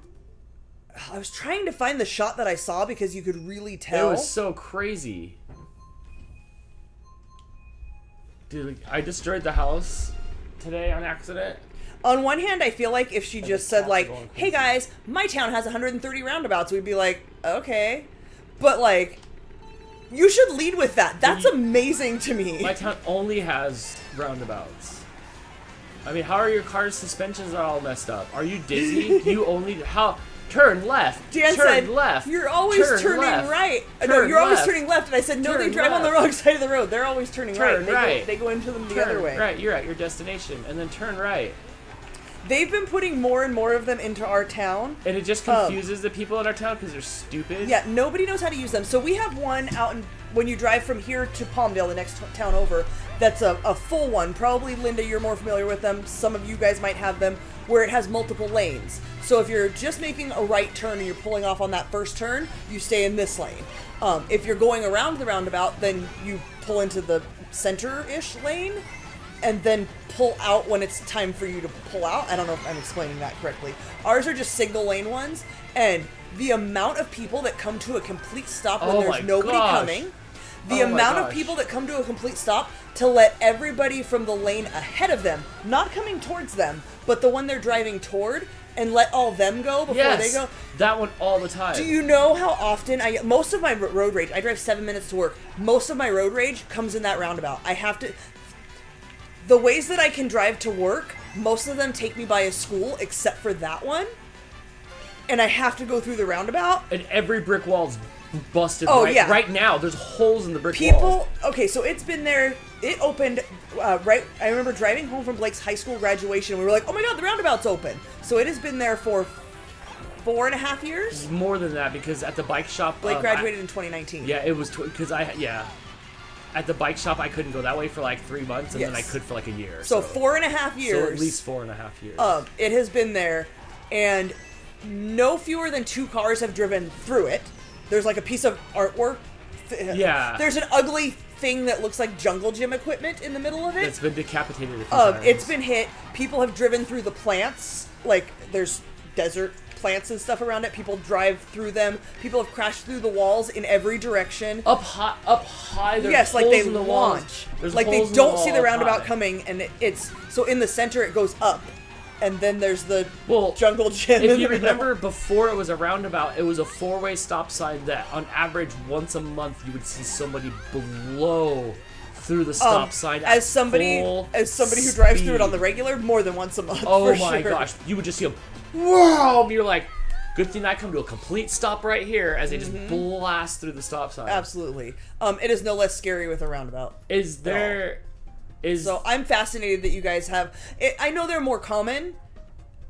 I was trying to find the shot that I saw because you could really tell. It was so crazy. Dude, I destroyed the house today on accident. On one hand, I feel like if she just said, like, hey guys, my town has 130 roundabouts, we'd be like, okay. But, like, you should lead with that. That's amazing to me. My town only has roundabouts. I mean, how are your car's suspensions all messed up? Are you dizzy? Turn left. Dan said, left. You're always turning right. No, you're always turning left. And I said, no, they drive on the wrong side of the road. They're always turning right. They go into them the other way. Right, you're at your destination. And then turn right. They've been putting more and more of them into our town. And it just confuses the people in our town because they're stupid. Yeah, nobody knows how to use them. So we have one out when you drive from here to Palmdale, the next town over, that's a full one. Probably, Linda, you're more familiar with them. Some of you guys might have them, where it has multiple lanes. So if you're just making a right turn and you're pulling off on that first turn, you stay in this lane. If you're going around the roundabout, then you pull into the center-ish lane and then pull out when it's time for you to pull out. I don't know if I'm explaining that correctly. Ours are just single lane ones, and the amount of people that come to a complete stop when there's nobody coming, the amount of people that come to a complete stop to let everybody from the lane ahead of them, not coming towards them, but the one they're driving toward, and let all them go before they go. That one all the time. Do you know how often most of my road rage, I drive 7 minutes to work, most of my road rage comes in that roundabout. The ways that I can drive to work, most of them take me by a school, except for that one. And I have to go through the roundabout. And every brick wall's busted right now. There's holes in the brick wall. Okay, so it's been there it opened right. I remember driving home from Blake's high school graduation. And we were like, "Oh my god, the Roundabout's open!" So it has been there for 4.5 years. More than that, because at the bike shop, Blake graduated in 2019. Yeah, it was because at the bike shop I couldn't go that way for like 3 months, and then I could for like a year. So 4.5 years. So at least 4.5 years. It has been there, and no fewer than 2 cars have driven through it. There's like a piece of artwork. Yeah. There's an ugly thing that looks like jungle gym equipment in the middle of it. It's been decapitated a few times. It's been hit. People have driven through the plants. Like, there's desert plants and stuff around it. People drive through them. People have crashed through the walls in every direction. Up high. There's yes, like holes they in the launch. There's like they holes in don't see wall the roundabout high. coming, and it's so in the center it goes up, and then there's the Well, jungle gym. If you remember, before it was a roundabout, it was a 4-way stop sign that, on average, once a month you would see somebody blow through the stop sign. As somebody who drives through it on the regular, more than once a month. Oh for my sure. gosh, you would just see them. Whoa! And you're like, good thing I come to a complete stop right here as they just blast through the stop sign. Absolutely. It is no less scary with a roundabout. So I'm fascinated that you guys have. I know they're more common,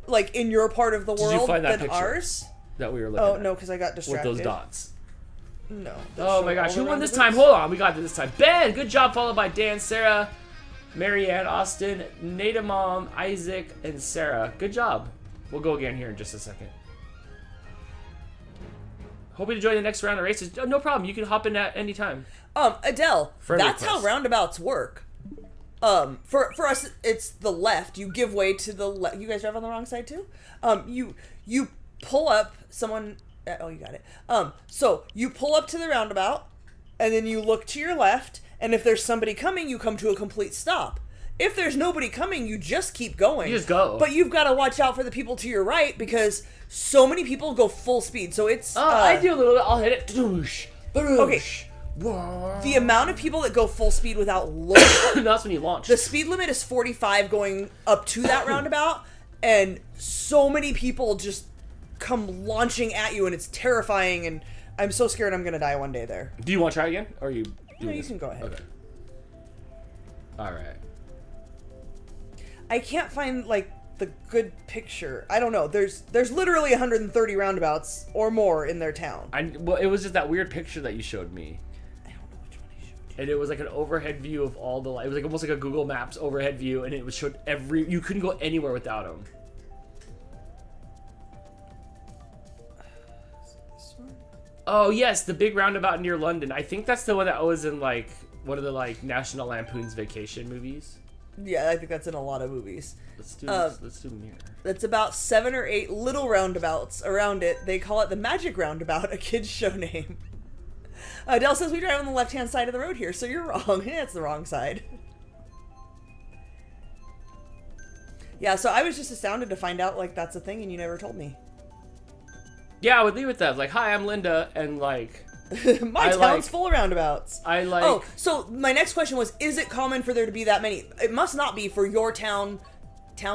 like in your part of the world, Did you find that than picture ours. that we were looking at? Oh no, because I got distracted. With those dots. No. Oh my gosh, who won this time? Hold on, we got this time. Ben, good job, followed by Dan, Sarah, Marianne, Austin, Nada Mom, Isaac, and Sarah. Good job. We'll go again here in just a second. Hoping to join the next round of races. Oh, no problem. You can hop in at any time. Adele, Friend that's request. how roundabouts work. For us, it's the left. You give way to the left. You guys drive on the wrong side too? You pull up someone. Oh, you got it. So you pull up to the roundabout, and then you look to your left, and if there's somebody coming, you come to a complete stop. If there's nobody coming, you just keep going. You just go. But you've got to watch out for the people to your right, because so many people go full speed. So it's... I do a little bit. I'll hit it. Doosh, Okay. The amount of people that go full speed without looking... That's when you launch. The speed limit is 45 going up to that roundabout, and so many people just come launching at you, and it's terrifying, and I'm so scared I'm going to die one day there. Do you want to try again? Or are you... No, you can go ahead. Okay. Alright. I can't find, like, the good picture. I don't know. There's literally 130 roundabouts or more in their town. Well, it was just that weird picture that you showed me. I don't know which one I showed you. And it was like an overhead view of all the... It was like almost like a Google Maps overhead view, and it was showed every... You couldn't go anywhere without them. This one? Oh, yes, the big roundabout near London. I think that's the one that was in, like, one of the, like, National Lampoon's Vacation movies. Yeah, I think that's in a lot of movies. Let's do near. That's about 7 or 8 little roundabouts around it. They call it the Magic Roundabout, a kid's show name. Adele says we drive on the left-hand side of the road here, so you're wrong. Yeah, it's the wrong side. Yeah, so I was just astounded to find out, like, that's a thing, and you never told me. Yeah, I would leave it that. Like, hi, I'm Linda, and, like... My town's full of roundabouts. Oh, so my next question was, is it common for there to be that many? It must not be for your town,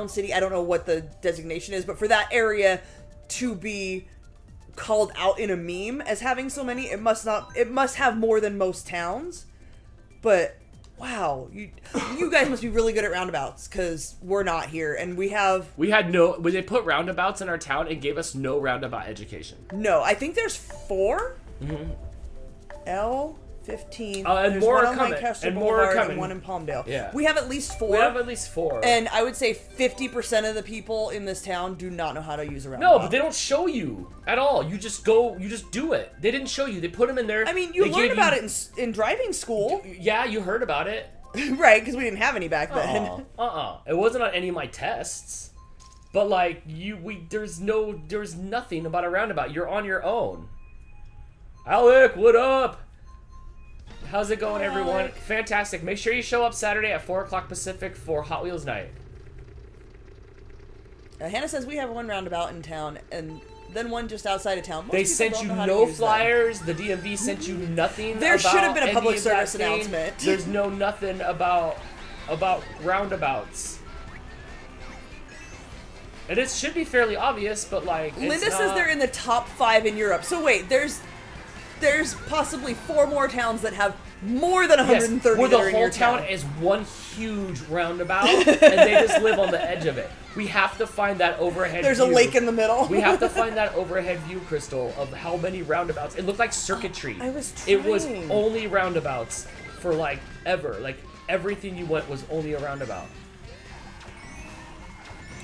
city, I don't know what the designation is, but for that area to be called out in a meme as having so many, it must have more than most towns. But, wow, you guys must be really good at roundabouts, because we're not here, and when they put roundabouts in our town, it gave us no roundabout education. No, I think there's 4. Mm-hmm. L15. And There's more one are on coming. Lancaster And more are Boulevard coming. and one in Palmdale. Yeah. We have at least 4. We have at least 4. And I would say 50% of the people in this town do not know how to use a roundabout. No, but they don't show you at all. You just go, you just do it. They didn't show you. They put them in there. I mean, you learned about it in driving school. Yeah, you heard about it. Right, because we didn't have any back then. It wasn't on any of my tests. But like there's nothing about a roundabout. You're on your own. Alec, what up? How's it going, everyone? Alec. Fantastic. Make sure you show up Saturday at 4 o'clock Pacific for Hot Wheels night. Hannah says we have one roundabout in town, and then one just outside of town. Most They people sent don't you know how to no use them. flyers. The DMV sent you nothing. There about should have been a any public of that service thing. announcement. There's nothing about roundabouts. And it should be fairly obvious, but like Linda says they're in the top 5 in Europe. So wait, there's possibly 4 more towns that have more than 130 where the that are in whole your town is one huge roundabout, and they just live on the edge of it. We have to find that overhead There's view. a lake in the middle. We have to find that overhead view, Crystal, of how many roundabouts. It looked like circuitry. I was trying. It was only roundabouts for, like, ever. Like, everything you went was only a roundabout.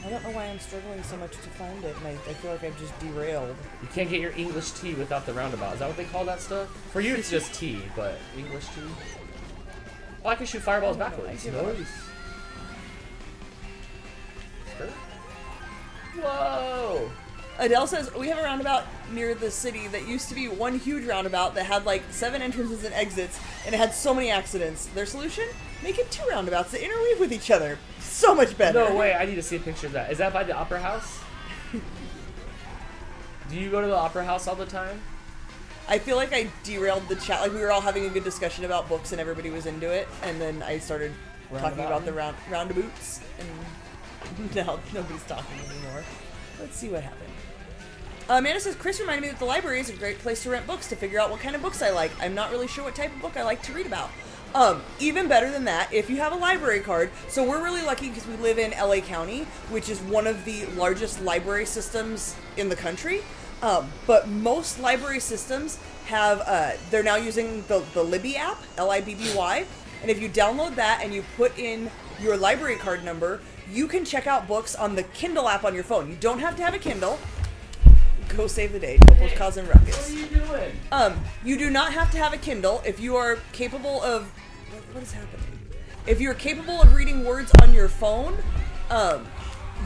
I don't know why I'm struggling so much to find it, and I feel like I've just derailed. You can't get your English tea without the roundabout. Is that what they call that stuff? For you, it's just tea, but English tea? Oh, I can shoot fireballs backwards. Nice. Whoa! Adele says, we have a roundabout near the city that used to be one huge roundabout that had like 7 entrances and exits, and it had so many accidents. Their solution? Make it 2 roundabouts that interweave with each other. So much better. No way, I need to see a picture of that. Is that by the Opera House? Do you go to the Opera House all the time? I feel like I derailed the chat. Like, we were all having a good discussion about books and everybody was into it, and then I started talking about the roundabouts, and now nobody's talking anymore. Let's see what happened. Amanda says, Chris reminded me that the library is a great place to rent books to figure out what kind of books I like. I'm not really sure what type of book I like to read about. Even better than that, if you have a library card, so we're really lucky because we live in LA County, which is one of the largest library systems in the country. But most library systems have, they're now using the Libby app, Libby, and if you download that and you put in your library card number, you can check out books on the Kindle app on your phone. You don't have to have a Kindle. Go save the day. Topo's causing ruckus. What are you doing? You do not have to have a Kindle if you are capable of... What is happening? If you're capable of reading words on your phone,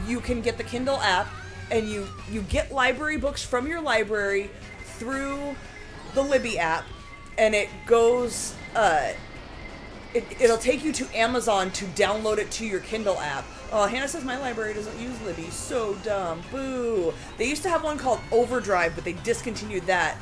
you can get the Kindle app, and you get library books from your library through the Libby app, and it goes... It'll take you to Amazon to download it to your Kindle app. Oh, Hannah says my library doesn't use Libby. So dumb. Boo. They used to have one called Overdrive, but they discontinued that.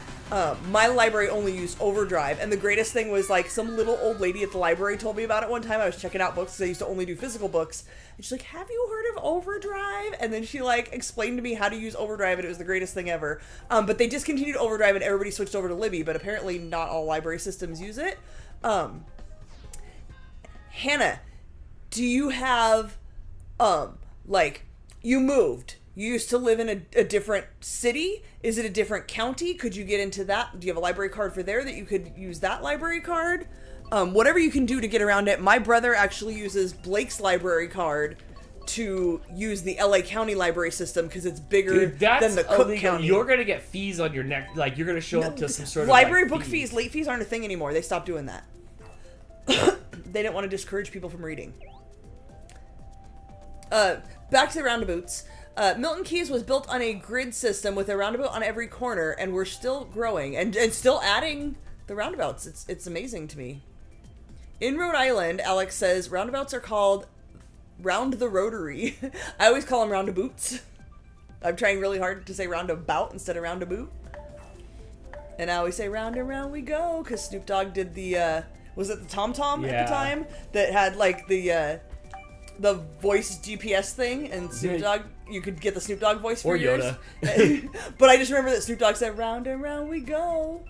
My library only used Overdrive, and the greatest thing was, like, some little old lady at the library told me about it one time. I was checking out books because I used to only do physical books, and she's like, have you heard of Overdrive? And then she, like, explained to me how to use Overdrive, and it was the greatest thing ever. But they discontinued Overdrive, and everybody switched over to Libby, but apparently not all library systems use it. Hannah, do you have, like, you moved. You used to live in a different city? Is it a different county? Could you get into that? Do you have a library card for there that you could use that library card? Whatever you can do to get around it. My brother actually uses Blake's library card to use the LA County library system because it's bigger than the Cook County. You're going to get fees on your neck. Like, you're going to show up to some sort of library book fees. Late fees aren't a thing anymore. They stopped doing that. They didn't want to discourage people from reading. Back to the roundabouts. Milton Keyes was built on a grid system with a roundabout on every corner, and we're still growing and still adding the roundabouts. It's amazing to me. In Rhode Island, Alex says, roundabouts are called round the rotary. I always call them roundabouts. I'm trying really hard to say roundabout instead of roundabout. And I always say round and round we go, because Snoop Dogg did the, was it the TomTom at the time? That had, like, the voice GPS thing, and Snoop Dogg, you could get the Snoop Dogg voice for Yoda. But I just remember that Snoop Dogg said, round and round we go.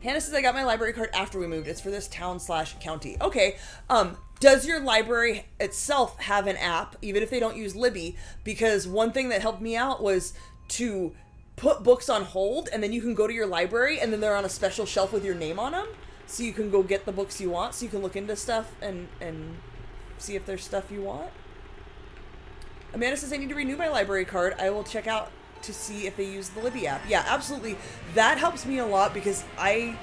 Hannah says, I got my library card after we moved. It's for this town/county. Okay, does your library itself have an app, even if they don't use Libby? Because one thing that helped me out was to put books on hold, and then you can go to your library, and then they're on a special shelf with your name on them, so you can go get the books you want, so you can look into stuff and see if there's stuff you want. Amanda says, I need to renew my library card. I will check out to see if they use the Libby app. Yeah, absolutely. That helps me a lot because I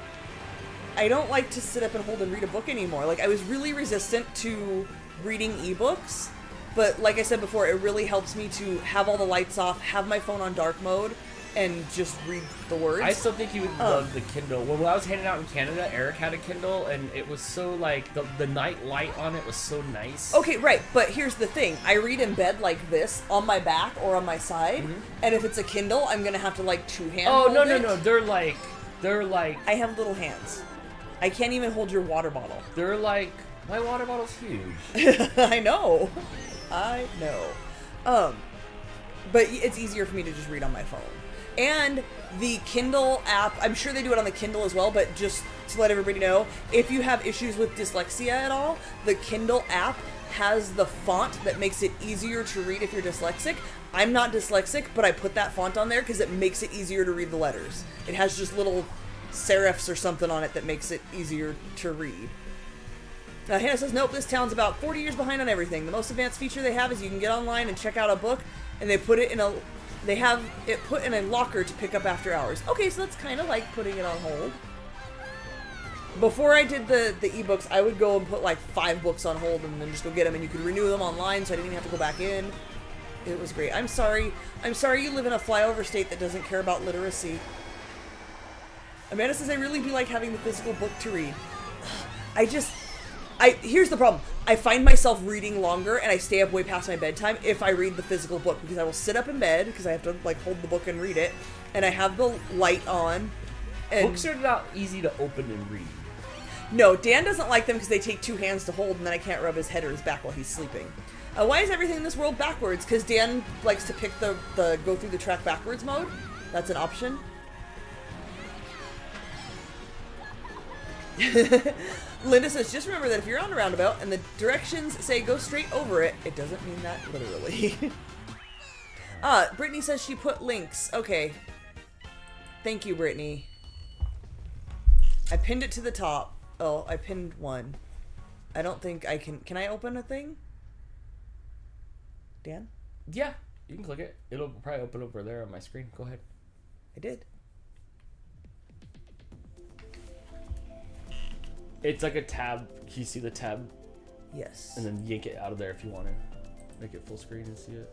don't like to sit up and hold and read a book anymore. Like, I was really resistant to reading ebooks, but like I said before, it really helps me to have all the lights off, have my phone on dark mode, and just read the words. I still think you would love the Kindle. When I was hanging out in Canada, Eric had a Kindle, and it was so, like, the night light on it was so nice. Okay, right, but here's the thing. I read in bed like this, on my back or on my side, and if it's a Kindle, I'm going to have to, like, two-hand hold it. No. They're like... I have little hands. I can't even hold your water bottle. They're like... My water bottle's huge. I know. But it's easier for me to just read on my phone. And the Kindle app, I'm sure they do it on the Kindle as well, but just to let everybody know, if you have issues with dyslexia at all, the Kindle app has the font that makes it easier to read if you're dyslexic. I'm not dyslexic, but I put that font on there because it makes it easier to read the letters. It has just little serifs or something on it that makes it easier to read. Now Hannah says, nope, this town's about 40 years behind on everything. The most advanced feature they have is you can get online and check out a book, and they have it put in a locker to pick up after hours. Okay, so that's kind of like putting it on hold. Before I did the ebooks, I would go and put like 5 books on hold and then just go get them, and you could renew them online, so I didn't even have to go back in. It was great. I'm sorry you live in a flyover state that doesn't care about literacy. Amanda says, I really do like having the physical book to read. Here's the problem. I find myself reading longer and I stay up way past my bedtime if I read the physical book, because I will sit up in bed because I have to like hold the book and read it, and I have the light on. And books are not easy to open and read. No, Dan doesn't like them because they take 2 hands to hold, and then I can't rub his head or his back while he's sleeping. Why is everything in this world backwards? Because Dan likes to pick the go through the track backwards mode. That's an option. Linda says, just remember that if you're on a roundabout and the directions say go straight over it, it doesn't mean that literally. Brittany says she put links. Okay. Thank you, Brittany. I pinned it to the top. Oh, I pinned one. I don't think I can... Can I open a thing? Dan? Yeah, you can click it. It'll probably open over there on my screen. Go ahead. I did. It's like a tab. Can you see the tab? Yes. And then yank it out of there if you want to make it full screen and see it.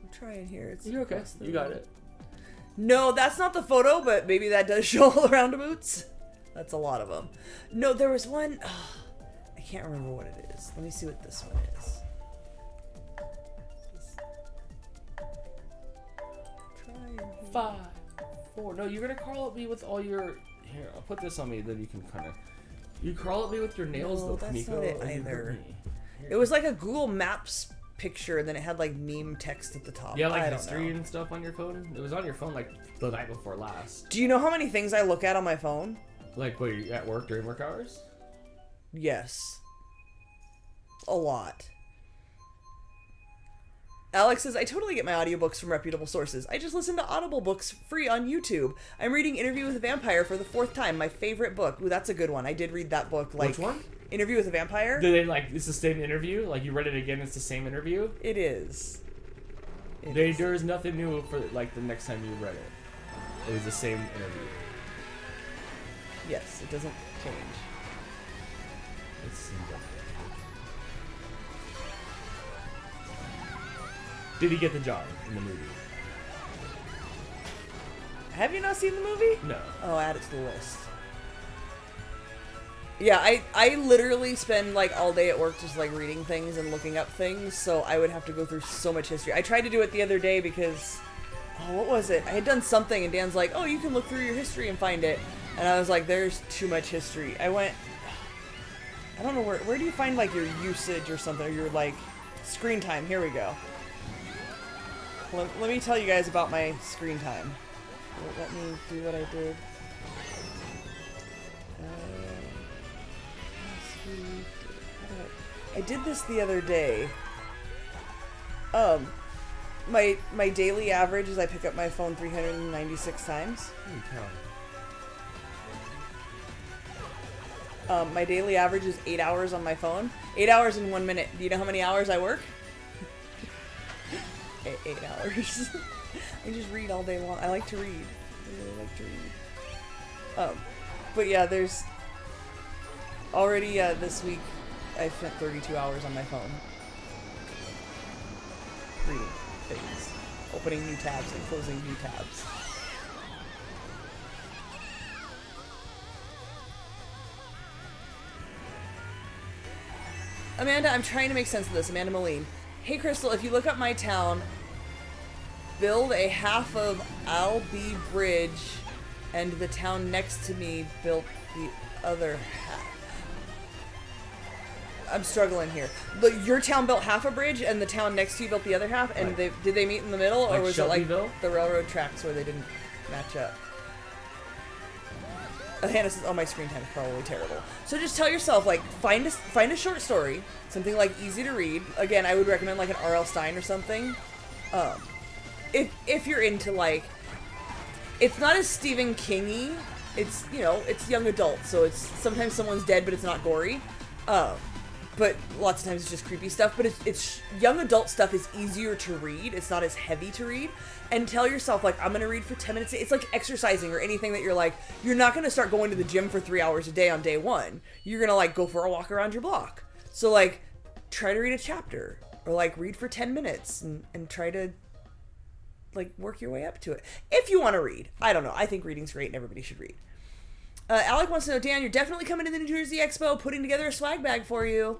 I'm trying here. It's You're okay. You got it. No, that's not the photo, but maybe that does show all the roundabouts. That's a lot of them. No, there was one. I can't remember what it is. Let me see what this one is. 5, 4. No, you're gonna crawl at me with all your. Here, I'll put this on me. Then you can kind of. You crawl at me with your nails, no, though, that's Kamiko. Not it either. It was like a Google Maps picture, and then it had like meme text at the top. Yeah, like history and stuff on your phone. It was on your phone like the night before last. Do you know how many things I look at on my phone? Like, were you at work during work hours? Yes. A lot. Alex says, I totally get my audiobooks from reputable sources. I just listen to Audible books free on YouTube. I'm reading Interview with a Vampire for the 4th time. My favorite book. Ooh, that's a good one. I did read that book. Like, which one? Interview with a Vampire. Did they, like, it's the same interview? Like, you read it again, it's the same interview? It is. There's nothing new for, like, the next time you read it. It was the same interview. Yes, it doesn't change. Let's see. Did he get the job in the movie? Have you not seen the movie? No. Oh, add it to the list. Yeah, I literally spend like all day at work just like reading things and looking up things, so I would have to go through so much history. I tried to do it the other day because, oh, what was it? I had done something and Dan's like, oh, you can look through your history and find it. And I was like, there's too much history. I went, I don't know, where do you find like your usage or something, or your like screen time? Here we go. Let me tell you guys about my screen time. Let me do what I did. I did this the other day. My daily average is I pick up my phone 396 times. My daily average is 8 hours on my phone. 8 hours in 1 minute. Do you know how many hours I work? 8 hours. I just read all day long. I like to read. I really like to read. But yeah, there's already this week I spent 32 hours on my phone. Reading things. Opening new tabs and closing new tabs. Amanda, I'm trying to make sense of this. Amanda Moline. Hey, Crystal, if you look up my town, build a half of Albee Bridge, and the town next to me built the other half. I'm struggling here. Look, your town built half a bridge, and the town next to you built the other half, and Right. did they meet in the middle, or Like was it like Shelbyville? the railroad tracks where they didn't match up? Hannah says, "Oh, my screen time is probably terrible." So just tell yourself, like, find a short story, something like easy to read. Again, I would recommend like an R.L. Stine or something. If you're into like, it's not as Stephen King-y. It's, you know, it's young adult, so it's sometimes someone's dead, but it's not gory. But lots of times it's just creepy stuff. But it's young adult stuff is easier to read. It's not as heavy to read. And tell yourself, like, I'm going to read for 10 minutes. It's like exercising or anything that you're like, you're not going to start going to the gym for 3 hours a day on day one. You're going to, like, go for a walk around your block. So, like, try to read a chapter. Or, like, read for 10 minutes and try to, like, work your way up to it. If you want to read. I don't know. I think reading's great and everybody should read. Alec wants to know, Dan, you're definitely coming to the New Jersey Expo, putting together a swag bag for you.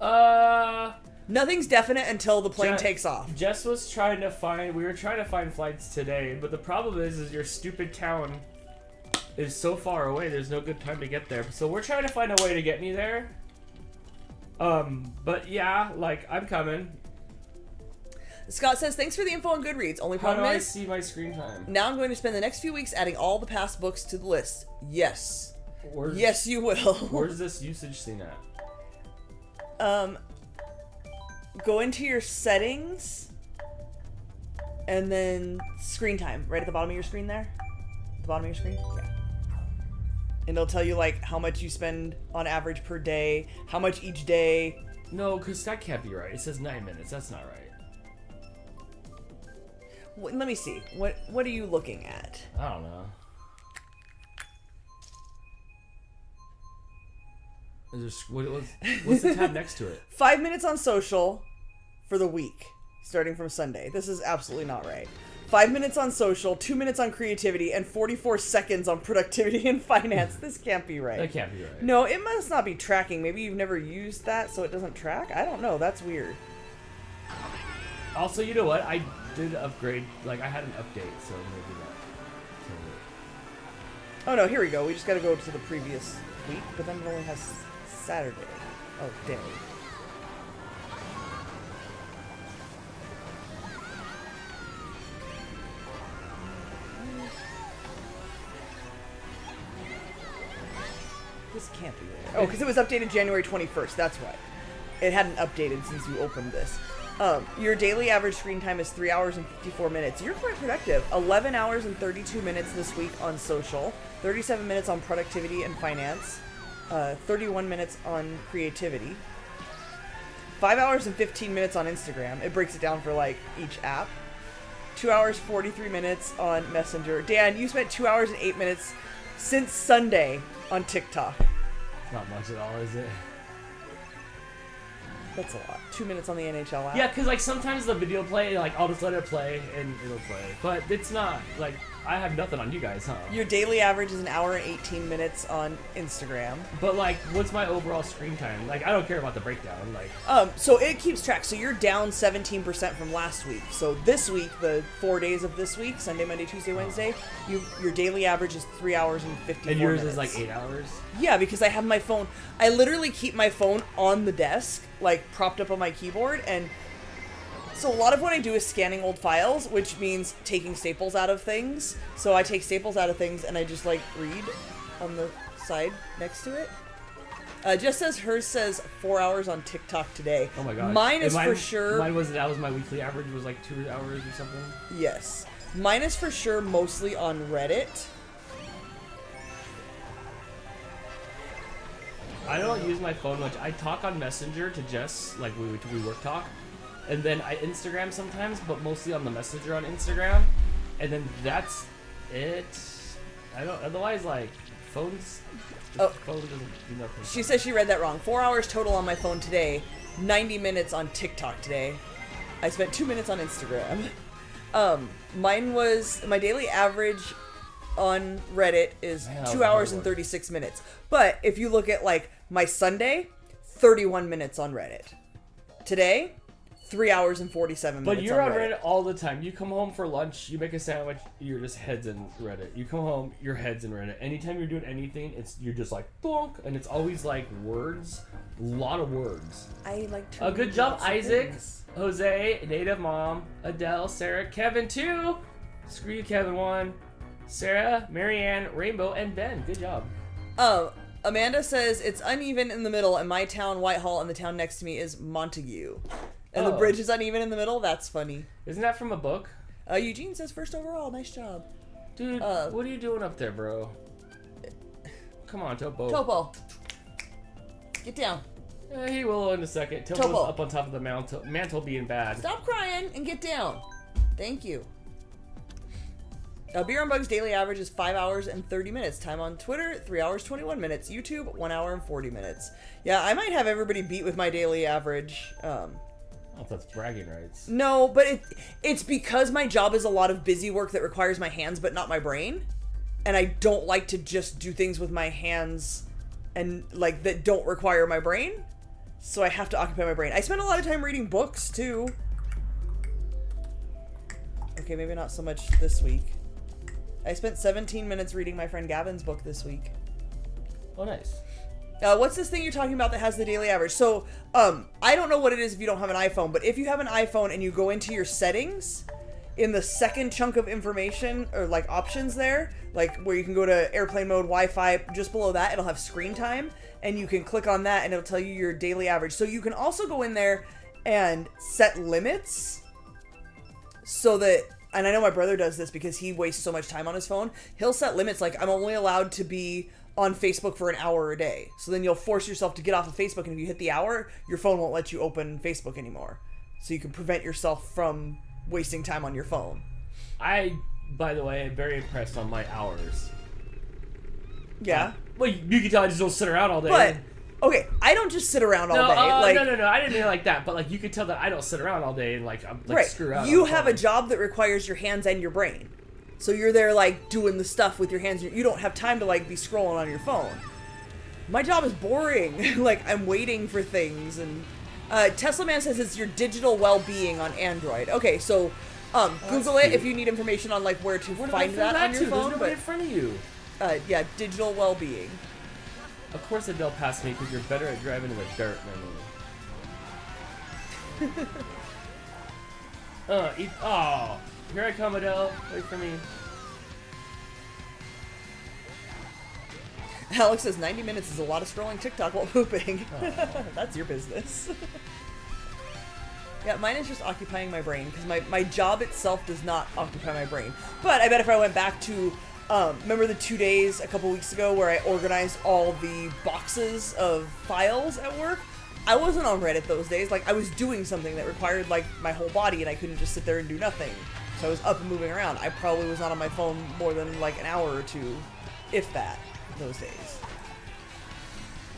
Nothing's definite until the plane takes off. Jess was we were trying to find flights today, but the problem is your stupid town is so far away, there's no good time to get there. So we're trying to find a way to get me there. But yeah, like, I'm coming. Scott says, thanks for the info on Goodreads. Only How problem do I is, see my screen time? now I'm going to spend the next few weeks adding all the past books to the list. Yes. Where's, yes, you will. Where's this usage thing at? Go into your settings, and then screen time, right at the bottom of your screen there. The bottom of your screen? Yeah. And it'll tell you, like, how much you spend on average per day, how much each day. No, because that can't be right. It says 9 minutes. That's not right. Let me see. What are you looking at? I don't know. What's the tab next to it? 5 minutes on social for the week, starting from Sunday. This is absolutely not right. 5 minutes on social, 2 minutes on creativity, and 44 seconds on productivity and finance. This can't be right. That can't be right. No, it must not be tracking. Maybe you've never used that, so it doesn't track? I don't know. That's weird. Also, you know what? I did upgrade. Like, I had an update, so maybe that. Oh, no, here we go. We just got to go to the previous week, but then it only has Saturday. Oh, day. This can't be right. Oh, because it was updated January 21st. That's why. It hadn't updated since you opened this. Your daily average screen time is 3 hours and 54 minutes. You're quite productive. 11 hours and 32 minutes this week on social. 37 minutes on productivity and finance. 31 minutes on creativity. 5 hours and 15 minutes on Instagram. It breaks it down for, like, each app. 2 hours, 43 minutes on Messenger. Dan, you spent 2 hours and 8 minutes since Sunday on TikTok. It's not much at all, is it? That's a lot. 2 minutes on the NHL app. Yeah, because, like, sometimes the video play, like, I'll just let it play and it'll play. But it's not, like, I have nothing on you guys, huh? Your daily average is 1 hour and 18 minutes on Instagram. But, like, what's my overall screen time? Like, I don't care about the breakdown. Like, so it keeps track. So you're down 17% from last week. So this week, the 4 days of this week, Sunday, Monday, Tuesday, Wednesday, your daily average is 3 hours and 54 and yours minutes. is like 8 hours? Yeah, because I have my phone. I literally keep my phone on the desk, like propped up on my keyboard, and so a lot of what I do is scanning old files, which means taking staples out of things. So I take staples out of things and I just, like, read on the side next to it. Just says hers says 4 hours on TikTok today. Oh my god. Mine is for sure. That was my weekly average was like 2 hours or something. Yes. Mine is for sure mostly on Reddit. I don't use my phone much. I talk on Messenger to Jess, like we work talk. And then I Instagram sometimes, but mostly on the Messenger on Instagram. And then that's it. I don't, otherwise, like, phone doesn't do nothing. She says she read that wrong. 4 hours total on my phone today, 90 minutes on TikTok today. I spent 2 minutes on Instagram. Mine was, my daily average on Reddit is 2 hours and 36 minutes. But if you look at, like, my Sunday, 31 minutes on Reddit. Today, 3 hours and 47 minutes. But you're on Reddit all the time. You come home for lunch, you make a sandwich, you're just heads in Reddit. You come home, your head's in Reddit. Anytime you're doing anything, you're just like bonk, and it's always like words, a lot of words. I like to. Good job, Isaac, Jose, Native Mom, Adele, Sarah, Kevin 2. Screw you, Kevin 1. Sarah, Marianne, Rainbow, and Ben. Good job. Amanda says it's uneven in the middle, and my town, Whitehall, and the town next to me is Montague. And the bridge is uneven in the middle? That's funny. Isn't that from a book? Eugene says first overall. Nice job. Dude, what are you doing up there, bro? Come on, Topo. Topo. Get down. He will in a second. Topo's up on top of the mantle being bad. Stop crying and get down. Thank you. Beer on Bugs daily average is 5 hours and 30 minutes. Time on Twitter, 3 hours 21 minutes. YouTube, 1 hour and 40 minutes. Yeah, I might have everybody beat with my daily average. Oh, that's bragging rights. No, but it's because my job is a lot of busy work that requires my hands but not my brain. And I don't like to just do things with my hands and like that don't require my brain. So I have to occupy my brain. I spend a lot of time reading books too. Okay, maybe not so much this week. I spent 17 minutes reading my friend Gavin's book this week. Oh, nice. What's this thing you're talking about that has the daily average? So, I don't know what it is if you don't have an iPhone, but if you have an iPhone and you go into your settings, in the second chunk of information, or like options there, like where you can go to airplane mode, Wi-Fi, just below that, it'll have screen time, and you can click on that and it'll tell you your daily average. So you can also go in there and set limits so that, and I know my brother does this because he wastes so much time on his phone. He'll set limits like I'm only allowed to be on Facebook for an hour a day. So then you'll force yourself to get off of Facebook, and if you hit the hour, your phone won't let you open Facebook anymore. So you can prevent yourself from wasting time on your phone. I, by the way, am very impressed on my hours. Yeah. Well, you can tell I just don't sit around all day. But okay, I don't just sit around all day. No, I didn't mean like that. But like, you could tell that I don't sit around all day and like I'm like right. Screw out. You have a job that requires your hands and your brain, so you're there like doing the stuff with your hands. You don't have time to like be scrolling on your phone. My job is boring. Like I'm waiting for things. And Tesla Man says it's your digital well-being on Android. Okay, so Google it if you need information on like where to find that on your phone. There's nobody in front of you. Yeah, digital well-being. Of course Adele passed me because you're better at driving in the dirt, Emily. Here I come, Adele. Wait for me. Alex says 90 minutes is a lot of scrolling TikTok while pooping. That's your business. Yeah, mine is just occupying my brain because my job itself does not occupy my brain. But I bet if I went back to remember the 2 days a couple weeks ago where I organized all the boxes of files at work? I wasn't on Reddit those days. Like, I was doing something that required, like, my whole body, and I couldn't just sit there and do nothing. So I was up and moving around. I probably was not on my phone more than, like, an hour or two, if that, those days.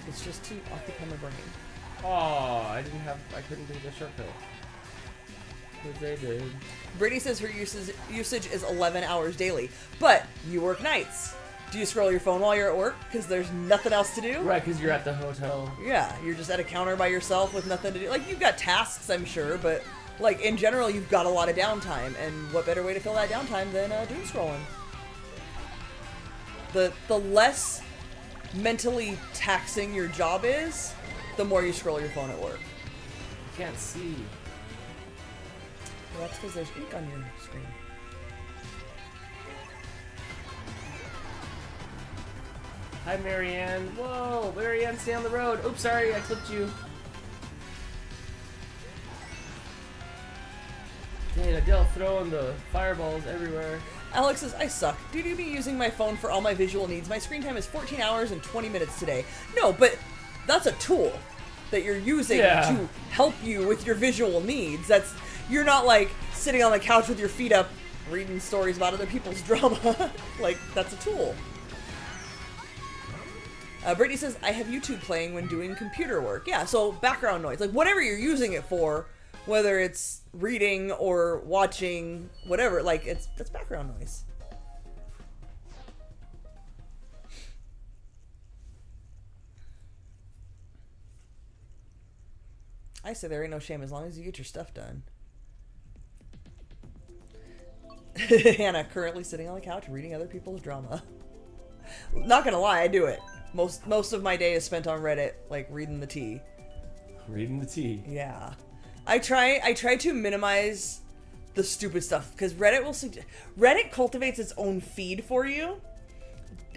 It's just to occupy my brain. Oh, I couldn't do the shortcut. They did. Brittany says her usage is 11 hours daily, but you work nights. Do you scroll your phone while you're at work because there's nothing else to do? Right, because you're at the hotel. Yeah, you're just at a counter by yourself with nothing to do. Like, you've got tasks, I'm sure, but like in general, you've got a lot of downtime, and what better way to fill that downtime than doom scrolling? The less mentally taxing your job is, the more you scroll your phone at work. I can't see. Well, that's because there's ink on your screen. Hi, Marianne. Whoa, Marianne, stay on the road. Oops, sorry, I clipped you. Dang, Adele throwing the fireballs everywhere. Alex says, I suck. Due to me using my phone for all my visual needs, my screen time is 14 hours and 20 minutes today. No, but that's a tool that you're using to help you with your visual needs. You're not like sitting on the couch with your feet up reading stories about other people's drama. Like, that's a tool. Brittany says, I have YouTube playing when doing computer work. Yeah, so background noise. Like, whatever you're using it for, whether it's reading or watching, whatever, like, that's background noise. I say there ain't no shame as long as you get your stuff done. Hannah, currently sitting on the couch reading other people's drama. Not gonna lie, I do it. Most of my day is spent on Reddit, like reading the tea. Reading the tea. Yeah. I try to minimize the stupid stuff because Reddit cultivates its own feed for you,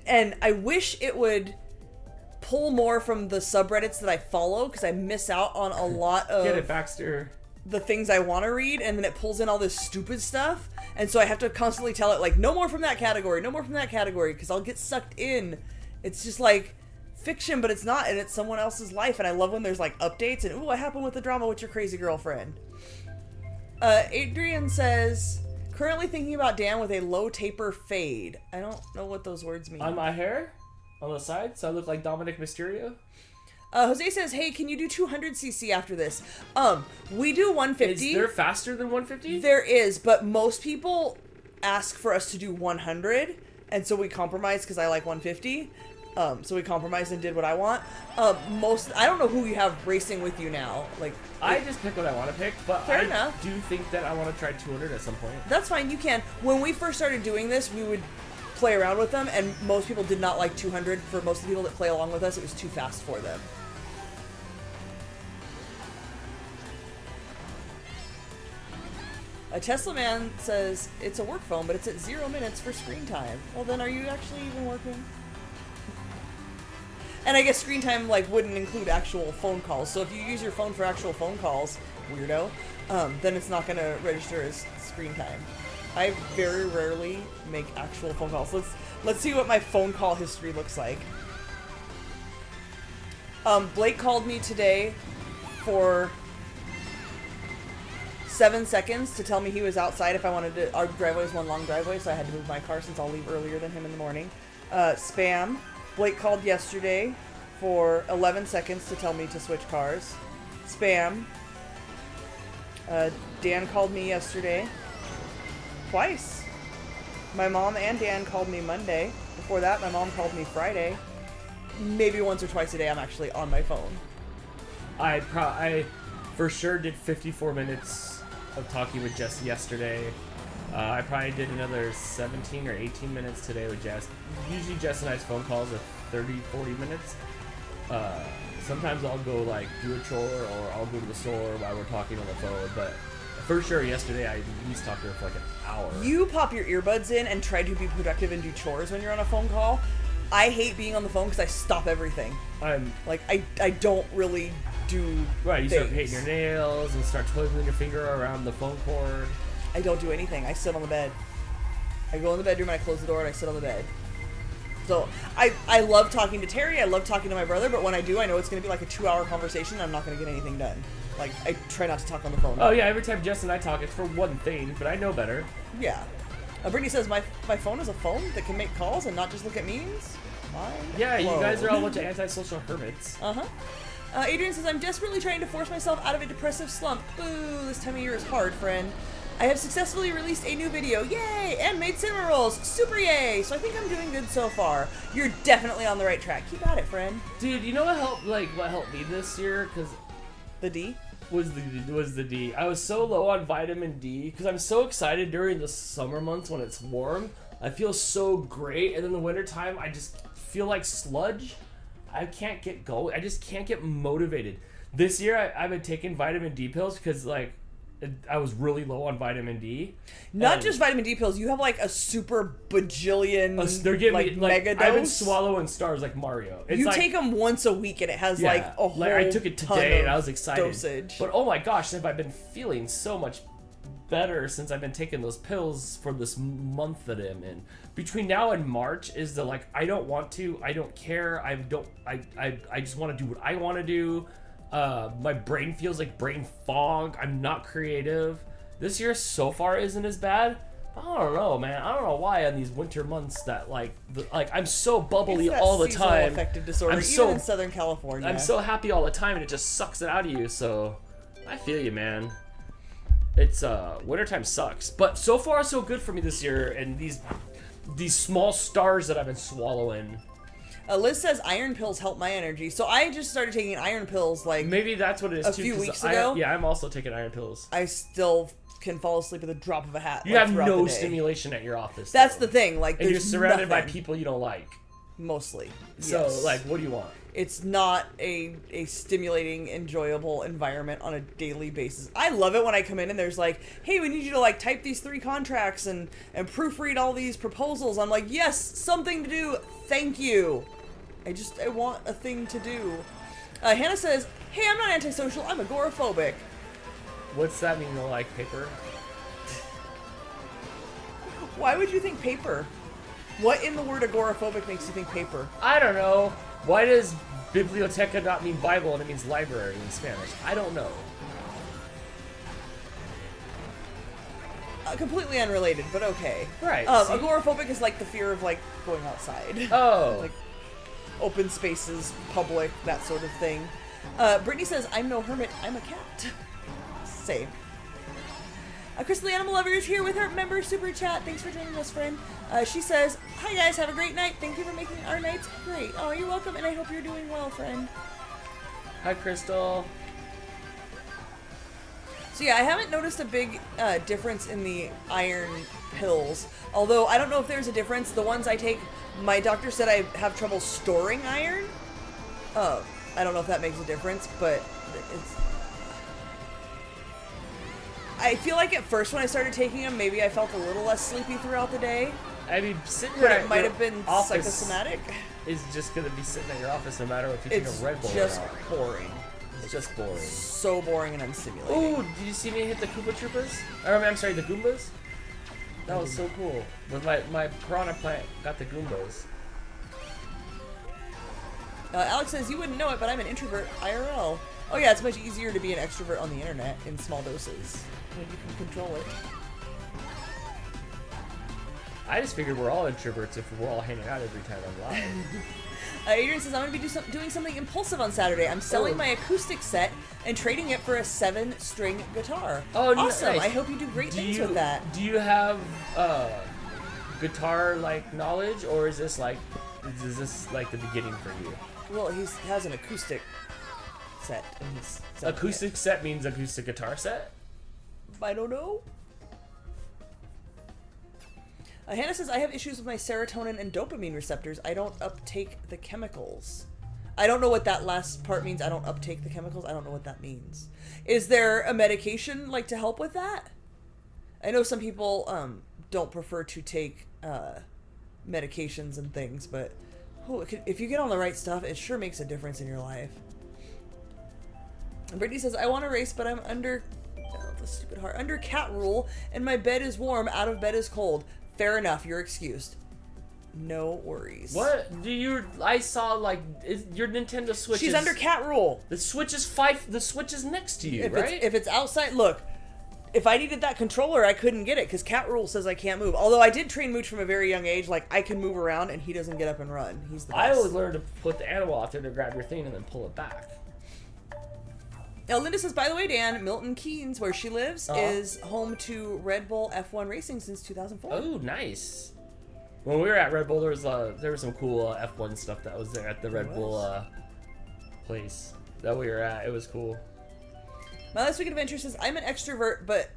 and I wish it would pull more from the subreddits that I follow because I miss out on a lot of Get it, Baxter. the things I want to read, and then it pulls in all this stupid stuff, and so I have to constantly tell it like no more from that category, no more from that category, because I'll get sucked in. It's just like fiction, but it's not, and it's someone else's life, and I love when there's like updates and ooh, what happened with the drama with your crazy girlfriend. Adrian says, currently thinking about Dan with a low taper fade. I don't know what those words mean. On my hair? On the side? So I look like Dominic Mysterio? Jose says, hey, can you do 200cc after this? We do 150. Is there faster than 150? There is, but most people ask for us to do 100, and so we compromise because I like 150. So we compromised and did what I want. I don't know who you have racing with you now. Like, I just pick what I want to pick, but fair enough. Do think that I want to try 200 at some point. That's fine, you can. When we first started doing this, we would play around with them, and most people did not like 200. For most of the people that play along with us, it was too fast for them. A Tesla man says, it's a work phone, but it's at 0 minutes for screen time. Well, then are you actually even working? And I guess screen time like wouldn't include actual phone calls. So if you use your phone for actual phone calls, weirdo, then it's not going to register as screen time. I very rarely make actual phone calls. Let's see what my phone call history looks like. Blake called me today for 7 seconds to tell me he was outside if I wanted to. Our driveway is one long driveway, so I had to move my car since I'll leave earlier than him in the morning. Spam. Blake called yesterday for 11 seconds to tell me to switch cars. Spam. Dan called me yesterday. Twice. My mom and Dan called me Monday. Before that, my mom called me Friday. Maybe once or twice a day I'm actually on my phone. I for sure did 54 minutes of talking with Jess yesterday. I probably did another 17 or 18 minutes today with Jess. Usually Jess and I's phone calls are 30, 40 minutes. Sometimes I'll go like do a chore or I'll go to the store while we're talking on the phone, but for sure yesterday I at least talked to her for like an hour. You pop your earbuds in and try to be productive and do chores when you're on a phone call. I hate being on the phone because I stop everything. I don't really do Right, you things. start painting your nails and start twiddling your finger around the phone cord. I don't do anything. I sit on the bed. I go in the bedroom and I close the door and I sit on the bed. So I love talking to Terry. I love talking to my brother. But when I do, I know it's going to be like a 2-hour conversation. And I'm not going to get anything done. Like, I try not to talk on the phone. Oh, yeah. Every time Jess and I talk, it's for one thing. But I know better. Yeah. Brittany says, my phone is a phone that can make calls and not just look at memes? Fine. Yeah, Whoa. you guys are all a bunch of antisocial hermits. Uh-huh. Adrian says, I'm desperately trying to force myself out of a depressive slump. Boo, this time of year is hard, friend. I have successfully released a new video, yay, and made cinema rolls, super yay. So I think I'm doing good so far. You're definitely on the right track. Keep at it, friend. Dude, you know what helped? Like what helped me this year? Cause the D was the D. I was so low on vitamin D because I'm so excited during the summer months when it's warm. I feel so great, and then the winter time I just feel like sludge. I can't get going. I just can't get motivated. This year I've been taking vitamin D pills because like. I was really low on vitamin D. Not just vitamin D pills. You have like a super bajillion. They're giving like me like mega dose. I've been swallowing stars like Mario. It's you like, take them once a week and it has like a whole. Like I took it today and I was excited. Dosage. But oh my gosh, I've been feeling so much better since I've been taking those pills for this month that I'm in. Between now and March is the like I don't want to, I don't care, I just want to do what I want to do. My brain feels like brain fog. I'm not creative. This year so far isn't as bad. I don't know, man. I don't know why in these winter months that like I'm so bubbly all the time. Affective disorder, even in Southern California. I'm so happy all the time, and it just sucks it out of you. So I feel you, man. It's wintertime sucks, but so far so good for me this year. And these small stars that I've been swallowing. Liz says iron pills help my energy. So I just started taking iron pills like maybe that's what it is a few weeks ago. Yeah, I'm also taking iron pills. I still can fall asleep at the drop of a hat. You have no stimulation at your office. That's the thing. Like, and you're surrounded by people you don't like. Mostly. So, like, what do you want? It's not a stimulating, enjoyable environment on a daily basis. I love it when I come in and there's like, hey, we need you to like type these 3 contracts and proofread all these proposals. I'm like, yes, something to do. Thank you. I want a thing to do. Hannah says, hey, I'm not antisocial. I'm agoraphobic. What's that mean? You don't like paper? Why would you think paper? What in the word agoraphobic makes you think paper? I don't know. Why does biblioteca not mean Bible and it means library in Spanish? I don't know. Completely unrelated, but okay. Right. Agoraphobic is like the fear of like going outside. Oh. Like open spaces, public, that sort of thing. Brittany says, I'm no hermit, I'm a cat. Same. Crystal the Animal Lover is here with her member super chat. Thanks for joining us, friend. She says, hi guys, have a great night. Thank you for making our nights great. Oh, you're welcome, and I hope you're doing well, friend. Hi, Crystal. So yeah, I haven't noticed a big difference in the iron pills. Although, I don't know if there's a difference. The ones I take, my doctor said I have trouble storing iron. I don't know if that makes a difference, but it's... I feel like at first when I started taking them, maybe I felt a little less sleepy throughout the day. I mean, sitting but at it might have been office psychosomatic. Is just gonna be sitting at your office no matter if you take a Red Bull. It's just or not. boring. It's just boring. So boring and unstimulating. Ooh, did you see me hit the Koopa Troopers? I'm sorry, the Goombas? That was so cool. With my piranha plant got the Goombas. Alex says, you wouldn't know it, but I'm an introvert IRL. Oh yeah, it's much easier to be an extrovert on the internet in small doses when you can control it. I just figured we're all introverts if we're all hanging out every time I'm live. Adrian says, I'm going to be doing something impulsive on Saturday. I'm selling my acoustic set and trading it for a 7-string guitar. Oh, awesome. Nice. I hope you do great things with that. Do you have guitar like knowledge, or is this like the beginning for you? Well, he has an acoustic set. Acoustic set means acoustic guitar set? I don't know. Hannah says, I have issues with my serotonin and dopamine receptors. I don't uptake the chemicals. I don't know what that last part means. I don't uptake the chemicals. I don't know what that means. Is there a medication like to help with that? I know some people don't prefer to take medications and things, but if you get on the right stuff, it sure makes a difference in your life. And Brittany says, I want to race, but I'm under the stupid heart. Under cat rule, and my bed is warm, out of bed is cold. Fair enough, you're excused. No worries. What do you? I saw like your Nintendo Switch. She's under cat rule. The Switch is 5. The Switch is next to you, right? If it's outside, look. If I needed that controller, I couldn't get it because cat rule says I can't move. Although I did train Mooch from a very young age, like I can move around and he doesn't get up and run. He's the best. I always learned to put the animal out there to grab your thing and then pull it back. Now, Linda says, by the way, Dan, Milton Keynes, where she lives, is home to Red Bull F1 racing since 2004. Oh, nice. When we were at Red Bull, there was some cool F1 stuff that was there at the Red Bull place that we were at. It was cool. My last week adventure says, I'm an extrovert, but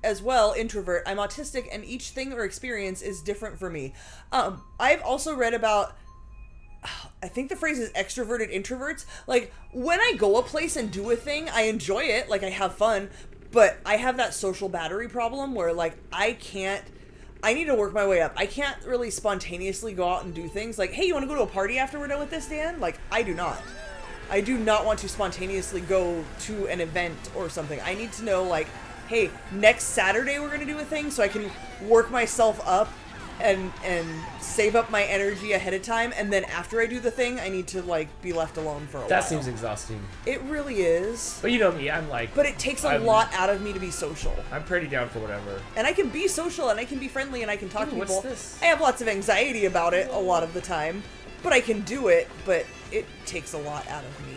as well, introvert. I'm autistic, and each thing or experience is different for me. I've also read about... I think the phrase is extroverted introverts. Like, when I go a place and do a thing, I enjoy it, like I have fun, but I have that social battery problem where, like, I need to work my way up. I can't really spontaneously go out and do things. Like, hey, you want to go to a party after we're done with this, Dan? Like, I do not. I do not want to spontaneously go to an event or something. I need to know, like, hey, next Saturday we're going to do a thing so I can work myself up and save up my energy ahead of time, and then after I do the thing, I need to like be left alone for a while. That seems exhausting. It really is. But you know me, I'm like... But it takes a lot out of me to be social. I'm pretty down for whatever. And I can be social, and I can be friendly, and I can talk to people. What's this? I have lots of anxiety about it a lot of the time, but I can do it, but it takes a lot out of me.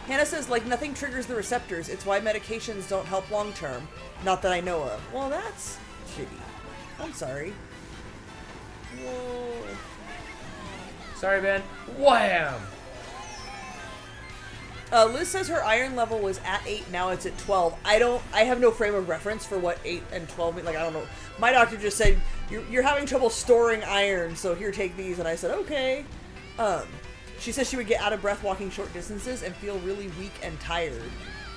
Hannah says, like, nothing triggers the receptors. It's why medications don't help long term. Not that I know of. Well, that's shitty. I'm sorry. Whoa. Sorry, man. Wham! Liz says her iron level was at 8, now it's at 12. I have no frame of reference for what 8 and 12 mean. Like, I don't know. My doctor just said, you're having trouble storing iron, so here, take these. And I said, okay. She says she would get out of breath walking short distances and feel really weak and tired.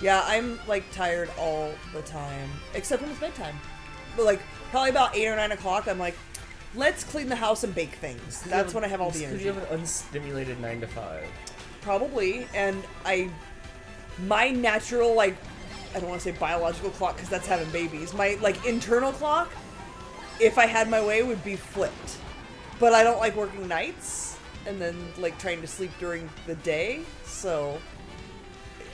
Yeah, I'm, like, tired all the time. Except when it's bedtime. But, like, probably about 8 or 9 o'clock, I'm like, let's clean the house and bake things. That's when I have all the energy. Because you have an unstimulated 9 to 5. Probably, and my natural, like, I don't want to say biological clock because that's having babies. My, like, internal clock, if I had my way, would be flipped. But I don't like working nights and then, like, trying to sleep during the day, so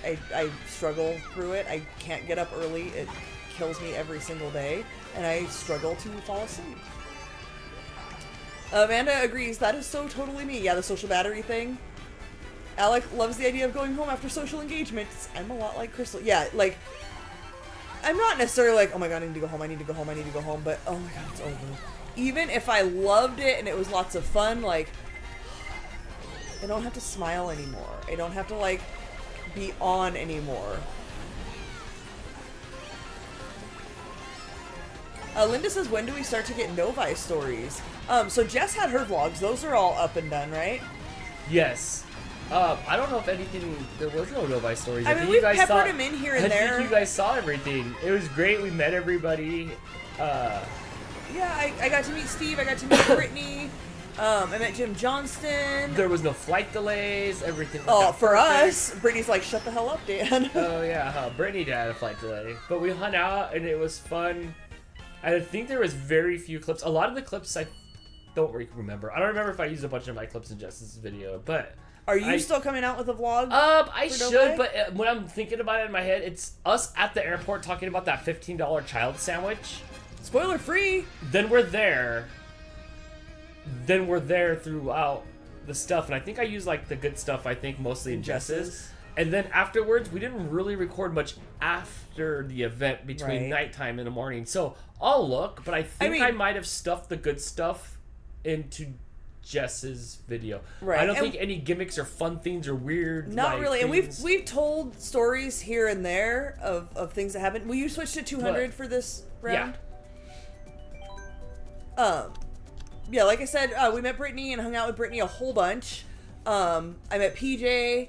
I struggle through it. I can't get up early. It kills me every single day, and I struggle to fall asleep. Amanda agrees, that is so totally me. Yeah, the social battery thing. Alec loves the idea of going home after social engagements. I'm a lot like Crystal. Yeah, like, I'm not necessarily like, oh my god, I need to go home, I need to go home, I need to go home, but oh my god, it's over. Even if I loved it and it was lots of fun, like, I don't have to smile anymore. I don't have to, like, be on anymore. Linda says, when do we start to get Novi stories? So Jess had her vlogs. Those are all up and done, right? Yes. I don't know if anything, there was no Novi stories. I mean, we peppered them in here and there. I think you guys saw everything. It was great. We met everybody. Yeah, I got to meet Steve. I got to meet Brittany. I met Jim Johnston. There was no flight delays. Everything was for us. Brittany's like, shut the hell up, Dan. Oh, yeah. Brittany had a flight delay. But we hung out, and it was fun. I think there was very few clips. A lot of the clips I don't remember. I don't remember if I used a bunch of my clips in Jess's video, but... Are you still coming out with a vlog? I should, but when I'm thinking about it in my head, it's us at the airport talking about that $15 child sandwich. Spoiler free. Then we're there. Then we're there throughout the stuff, and I think I used like the good stuff. I think mostly in Jess's. And then afterwards, we didn't really record much after the event between nighttime and the morning. So I'll look, but I think I might have stuffed the good stuff into Jess's video. Right. I don't think any gimmicks or fun things or weird. Not really. Things. And we've told stories here and there of things that happened. Will you switch to 200 for this round? Yeah. Yeah, like I said, we met Brittany and hung out with Brittany a whole bunch. I met PJ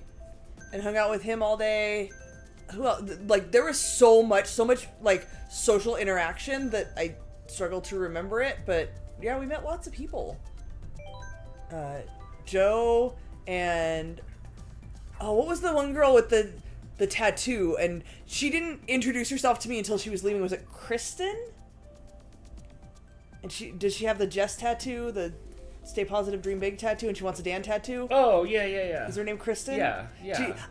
and hung out with him all day. Who else? Like, there was so much like social interaction that I struggled to remember it. But yeah, we met lots of people. Joe and what was the one girl with the tattoo? And she didn't introduce herself to me until she was leaving. Was it Kristen? And does she have the Jess tattoo, the Stay Positive Dream Big tattoo, and she wants a Dan tattoo? Oh, yeah. Is her name Kristen? Yeah.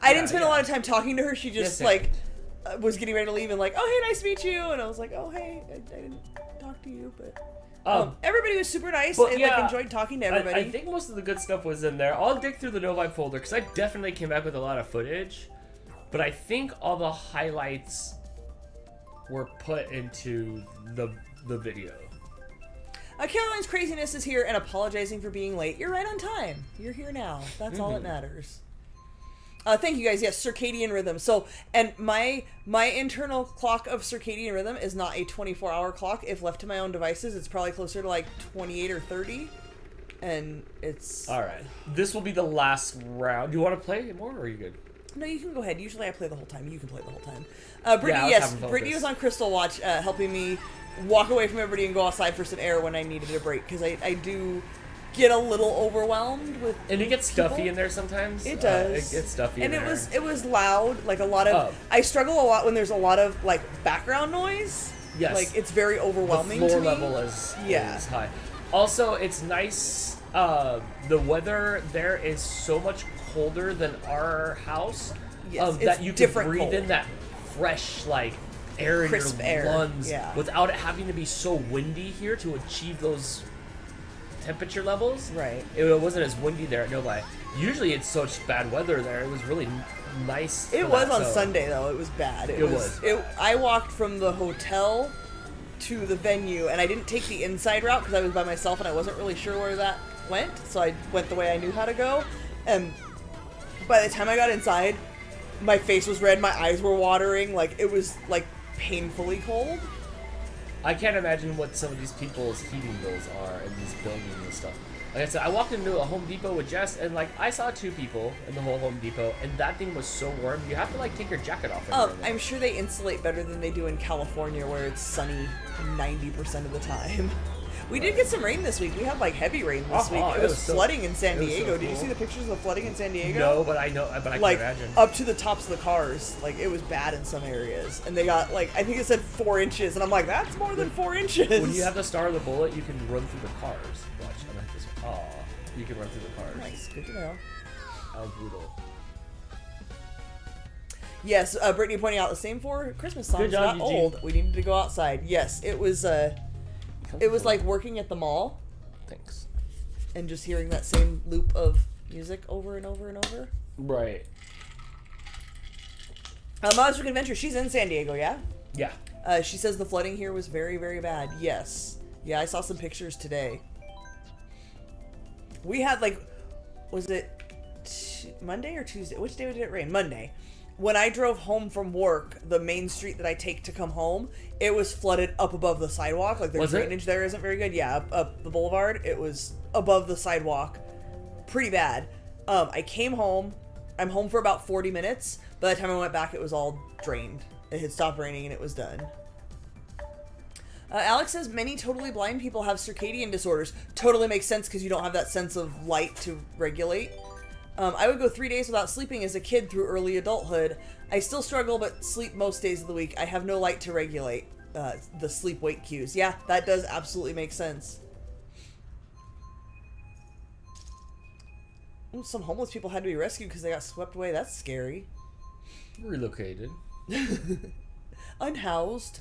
I didn't spend a lot of time talking to her. She just was getting ready to leave and like, oh hey, nice to meet you. And I was like, oh hey, I didn't talk to you, but everybody was super nice. I enjoyed talking to everybody. I think most of the good stuff was in there. I'll dig through the Novi folder because I definitely came back with a lot of footage, but I think all the highlights were put into the video. Caroline's craziness is here and apologizing for being late. You're right on time. You're here now. That's all that matters. Thank you guys. Yes, circadian rhythm. So, and my internal clock of circadian rhythm is not a 24-hour clock. If left to my own devices, it's probably closer to like 28 or 30. And it's... All right. This will be the last round. Do you want to play more or are you good? No, you can go ahead. Usually I play the whole time. You can play the whole time. Brittany, Brittany was on Crystal Watch helping me walk away from everybody and go outside for some air when I needed a break. Because I do get a little overwhelmed with and it gets stuffy in there sometimes. It does. It gets stuffy and in there. And it was loud. Like a lot of... I struggle a lot when there's a lot of like background noise. Yes. Like it's very overwhelming the floor to me. level is high. Also, it's nice... the weather there is so much colder than our house. Yes, that you can breathe cold. in that fresh like air in crisp your lungs without it having to be so windy here to achieve those temperature levels. Right. It wasn't as windy there at Novi. Usually it's such bad weather there. It was really nice. It was on Sunday though. It was bad. It was. I walked from the hotel to the venue, and I didn't take the inside route because I was by myself and I wasn't really sure where that went, so I went the way I knew how to go. And by the time I got inside, my face was red, my eyes were watering, like it was like painfully cold. I can't imagine what some of these people's heating bills are in these buildings and stuff. Like I said, I walked into a Home Depot with Jess, and like I saw 2 people in the whole Home Depot, and that thing was so warm. You have to like take your jacket off. I'm sure they insulate better than they do in California, where it's sunny 90% of the time. We did get some rain this week. We had like heavy rain this week. It was flooding in San Diego. So did you see the pictures of the flooding in San Diego? No, but I can like, imagine. Up to the tops of the cars. Like, it was bad in some areas. And they got, like, I think it said 4 inches. And I'm like, that's more than 4 inches. When you have the star of the bullet, you can run through the cars. Watch, I'm gonna hit this one. Aw, you can run through the cars. Nice, good to know. How brutal. Yes, Brittany pointing out the same 4 Christmas songs. Good job, not old. We needed to go outside. Yes, it was like working at the mall. Thanks. And just hearing that same loop of music over and over and over. Right. Monster Adventure, she's in San Diego, yeah? Yeah. She says the flooding here was very, very bad. Yes. Yeah, I saw some pictures today. We had like, was it Monday or Tuesday? Which day did it rain? Monday. When I drove home from work, the main street that I take to come home, it was flooded up above the sidewalk. Like, the drainage there isn't very good. Yeah, up the boulevard, it was above the sidewalk. Pretty bad. I came home. I'm home for about 40 minutes. By the time I went back, it was all drained. It had stopped raining and it was done. Alex says many totally blind people have circadian disorders. Totally makes sense because you don't have that sense of light to regulate. I would go 3 days without sleeping as a kid through early adulthood. I still struggle, but sleep most days of the week. I have no light to regulate the sleep-wake cues. Yeah, that does absolutely make sense. Ooh, some homeless people had to be rescued because they got swept away. That's scary. Relocated. Unhoused.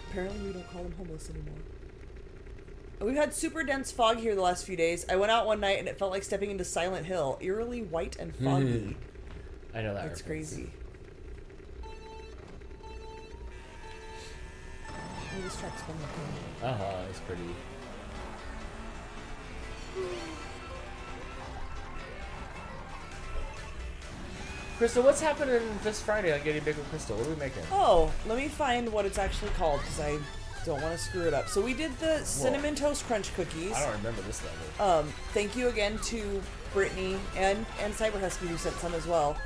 Apparently we don't call them homeless anymore. We've had super dense fog here the last few days. I went out one night and it felt like stepping into Silent Hill. Eerily white and foggy. I know that. It's crazy. Oh, this track's fun looking. Uh-huh, it's pretty. Crystal, what's happening this Friday on Getting Big with Crystal? What are we making? Oh, let me find what it's actually called because I don't want to screw it up. So we did the Cinnamon Toast Crunch cookies. I don't remember this level. Thank you again to Brittany and Cyber Husky who sent some as well.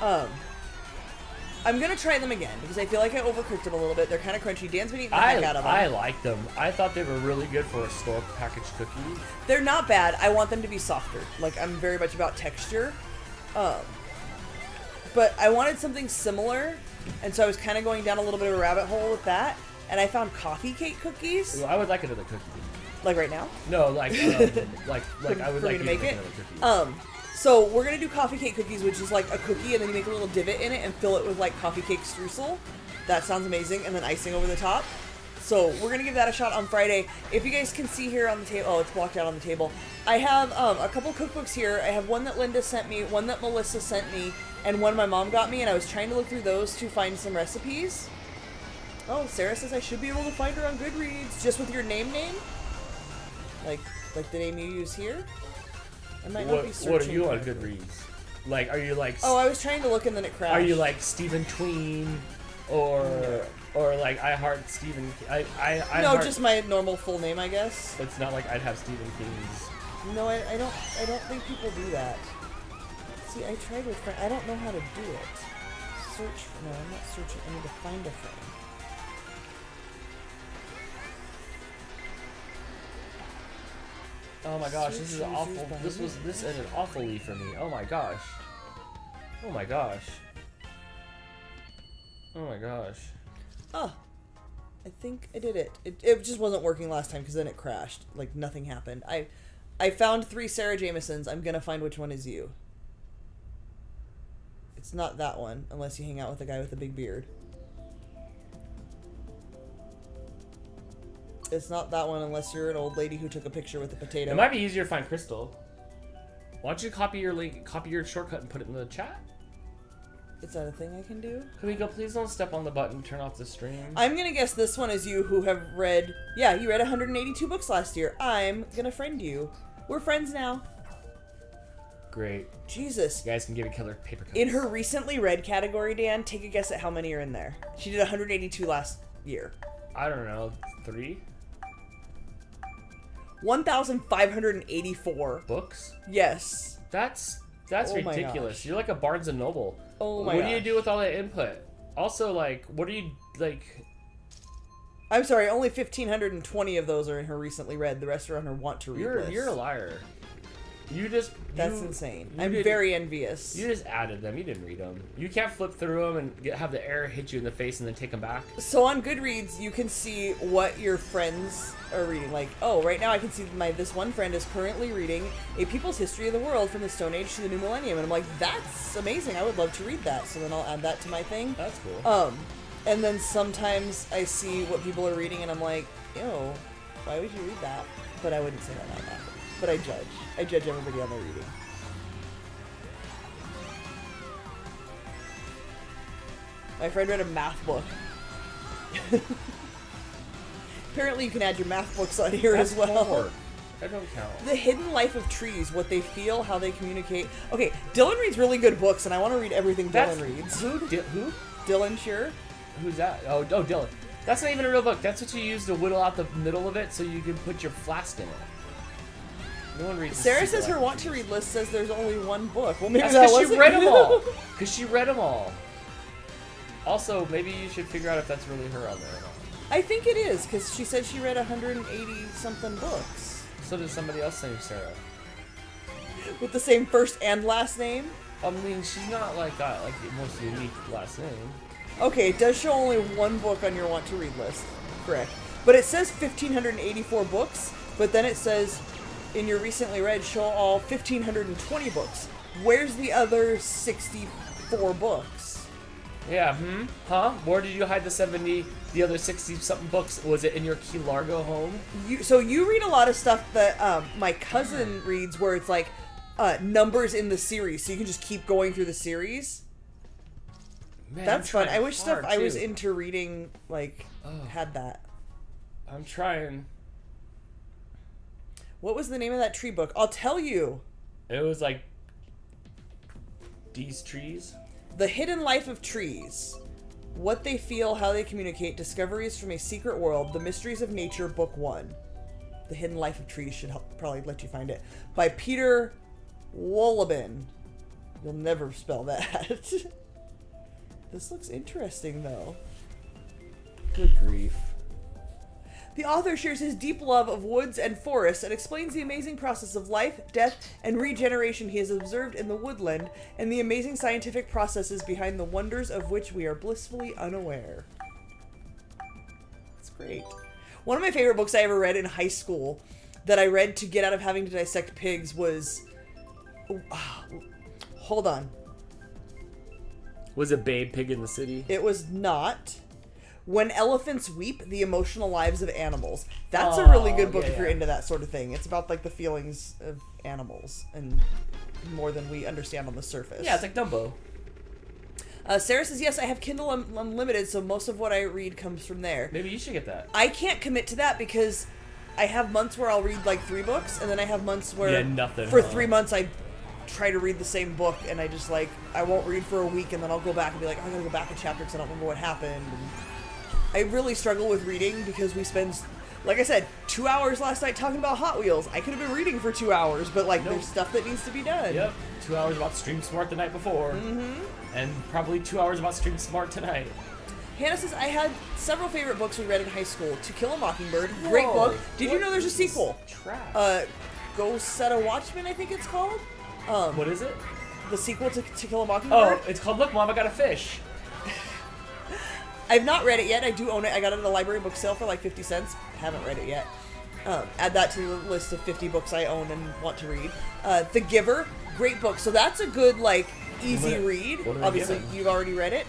I'm going to try them again because I feel like I overcooked them a little bit. They're kind of crunchy. Dan's been eating the heck out of them. I like them. I thought they were really good for a store packaged cookie. They're not bad. I want them to be softer. Like, I'm very much about texture. But I wanted something similar, and so I was kind of going down a little bit of a rabbit hole with that. And I found coffee cake cookies. Ooh, I would like another cookie. Like right now? No, like I would like you to make another cookie. So we're gonna do coffee cake cookies, which is like a cookie and then you make a little divot in it and fill it with like coffee cake streusel. That sounds amazing, and then icing over the top. So we're gonna give that a shot on Friday. If you guys can see here on the table, oh, it's blocked out on the table. I have a couple cookbooks here. I have one that Linda sent me, one that Melissa sent me, and one my mom got me, and I was trying to look through those to find some recipes. Oh, Sarah says I should be able to find her on Goodreads just with your name? Like the name you use here? I might not be searching. What are you on Goodreads? Like, are you like... Oh, I was trying to look and then it crashed. Are you like Stephen Tween or like I Heart Stephen... No, just my normal full name, I guess. It's not like I'd have Stephen King's... No, I don't think people do that. See, I tried with friend. I don't know how to do it. Search... No, I'm not searching. I need to find a friend. Oh my gosh, this is awful. This ended awfully for me. Oh my gosh. Oh my gosh. Oh my gosh. Oh, I think I did it. It just wasn't working last time because then it crashed. Like nothing happened. I found 3 Sarah Jamesons. I'm gonna find which one is you. It's not that one unless you hang out with the guy with the big beard. It's not that one unless you're an old lady who took a picture with a potato. It might be easier to find Crystal. Why don't you copy your link, copy your shortcut, and put it in the chat? Is that a thing I can do? Kamiko, please don't step on the button. Turn off the stream. I'm gonna guess this one is you who have read... Yeah, you read 182 books last year. I'm gonna friend you. We're friends now. Great. Jesus. You guys can give a killer paper cuts. In her recently read category, Dan, take a guess at how many are in there. She did 182 last year. I don't know. 3? 1,584. Books? Yes. That's Oh my ridiculous. gosh. You're like a Barnes and Noble. Oh my What gosh. do you do with all that input? Also, like, what are you, like... I'm sorry, only 1,520 of those are in her recently read. The rest are on her want to read list. You're a liar. That's insane. I'm very envious. You just added them. You didn't read them. You can't flip through them and have the error hit you in the face and then take them back. So on Goodreads, you can see what your friends are reading. Like, oh, right now I can see this one friend is currently reading A People's History of the World from the Stone Age to the New Millennium. And I'm like, that's amazing. I would love to read that. So then I'll add that to my thing. That's cool. And then sometimes I see what people are reading and I'm like, ew, why would you read that? But I wouldn't say that out loud. But I judge. I judge everybody on their reading. My friend read a math book. Apparently you can add your math books on here as well. Homework. That don't count. The Hidden Life of Trees, what they feel, how they communicate. Okay, Dylan reads really good books, and I want to read everything Dylan reads. Who? Dylan Shearer. Who's that? Oh, Dylan. That's not even a real book. That's what you use to whittle out the middle of it so you can put your flask in it. No one reads. Sarah says her want to read list says there's only one book. Well, maybe that's that because wasn't she read them all. Because she read them all. Also, maybe you should figure out if that's really her on there or not. I think it is, because she said she read 180-something books. So does somebody else named Sarah. With the same first and last name? I mean, she's not like that, like the most unique last name. Okay, it does show only one book on your want to read list. Correct. But it says 1,584 books, but then it says, in your recently read, show all 1,520 books. Where's the other 64 books? Yeah, Huh? Where did you hide the other 60-something books? Was it in your Key Largo home? So you read a lot of stuff that my cousin reads where it's like numbers in the series, so you can just keep going through the series. Man, that's fun. I wish stuff I was into reading, like, had that. I'm trying. What was the name of that tree book? I'll tell you. It was like These Trees. The Hidden Life of Trees. What They Feel, How They Communicate, Discoveries from a Secret World, The Mysteries of Nature, Book 1. The Hidden Life of Trees should probably let you find it. By Peter Wolleben. You'll never spell that. This looks interesting, though. Good grief. The author shares his deep love of woods and forests and explains the amazing process of life, death, and regeneration he has observed in the woodland and the amazing scientific processes behind the wonders of which we are blissfully unaware. That's great. One of my favorite books I ever read in high school that I read to get out of having to dissect pigs was... hold on. Was it Babe Pig in the City? It was not. When Elephants Weep, The Emotional Lives of Animals. That's a really good book if you're into that sort of thing. It's about, like, the feelings of animals and more than we understand on the surface. Yeah, it's like Dumbo. Sarah says, yes, I have Kindle Unlimited, so most of what I read comes from there. Maybe you should get that. I can't commit to that because I have months where I'll read, like, 3 books, and then I have months where for 3 months I try to read the same book, and I just, like, I won't read for a week, and then I'll go back and be like, I gotta go back a chapter because I don't remember what happened. And I really struggle with reading because we spend, like I said, 2 hours last night talking about Hot Wheels. I could have been reading for 2 hours, but, like, there's stuff that needs to be done. Yep. 2 hours about Stream Smart the night before. Mm-hmm. And probably 2 hours about Stream Smart tonight. Hannah says, I had several favorite books we read in high school. To Kill a Mockingbird. Great book. Did you know there's a sequel? Trash. Go Set a Watchman, I think it's called. What is it? The sequel to Kill a Mockingbird. Oh, it's called Look, Mom, I Got a Fish. I've not read it yet. I do own it. I got it at a library book sale for like 50 cents. Haven't read it yet. Add that to the list of 50 books I own and want to read. The Giver, great book. So that's a good, like, easy read. Obviously, you've already read it.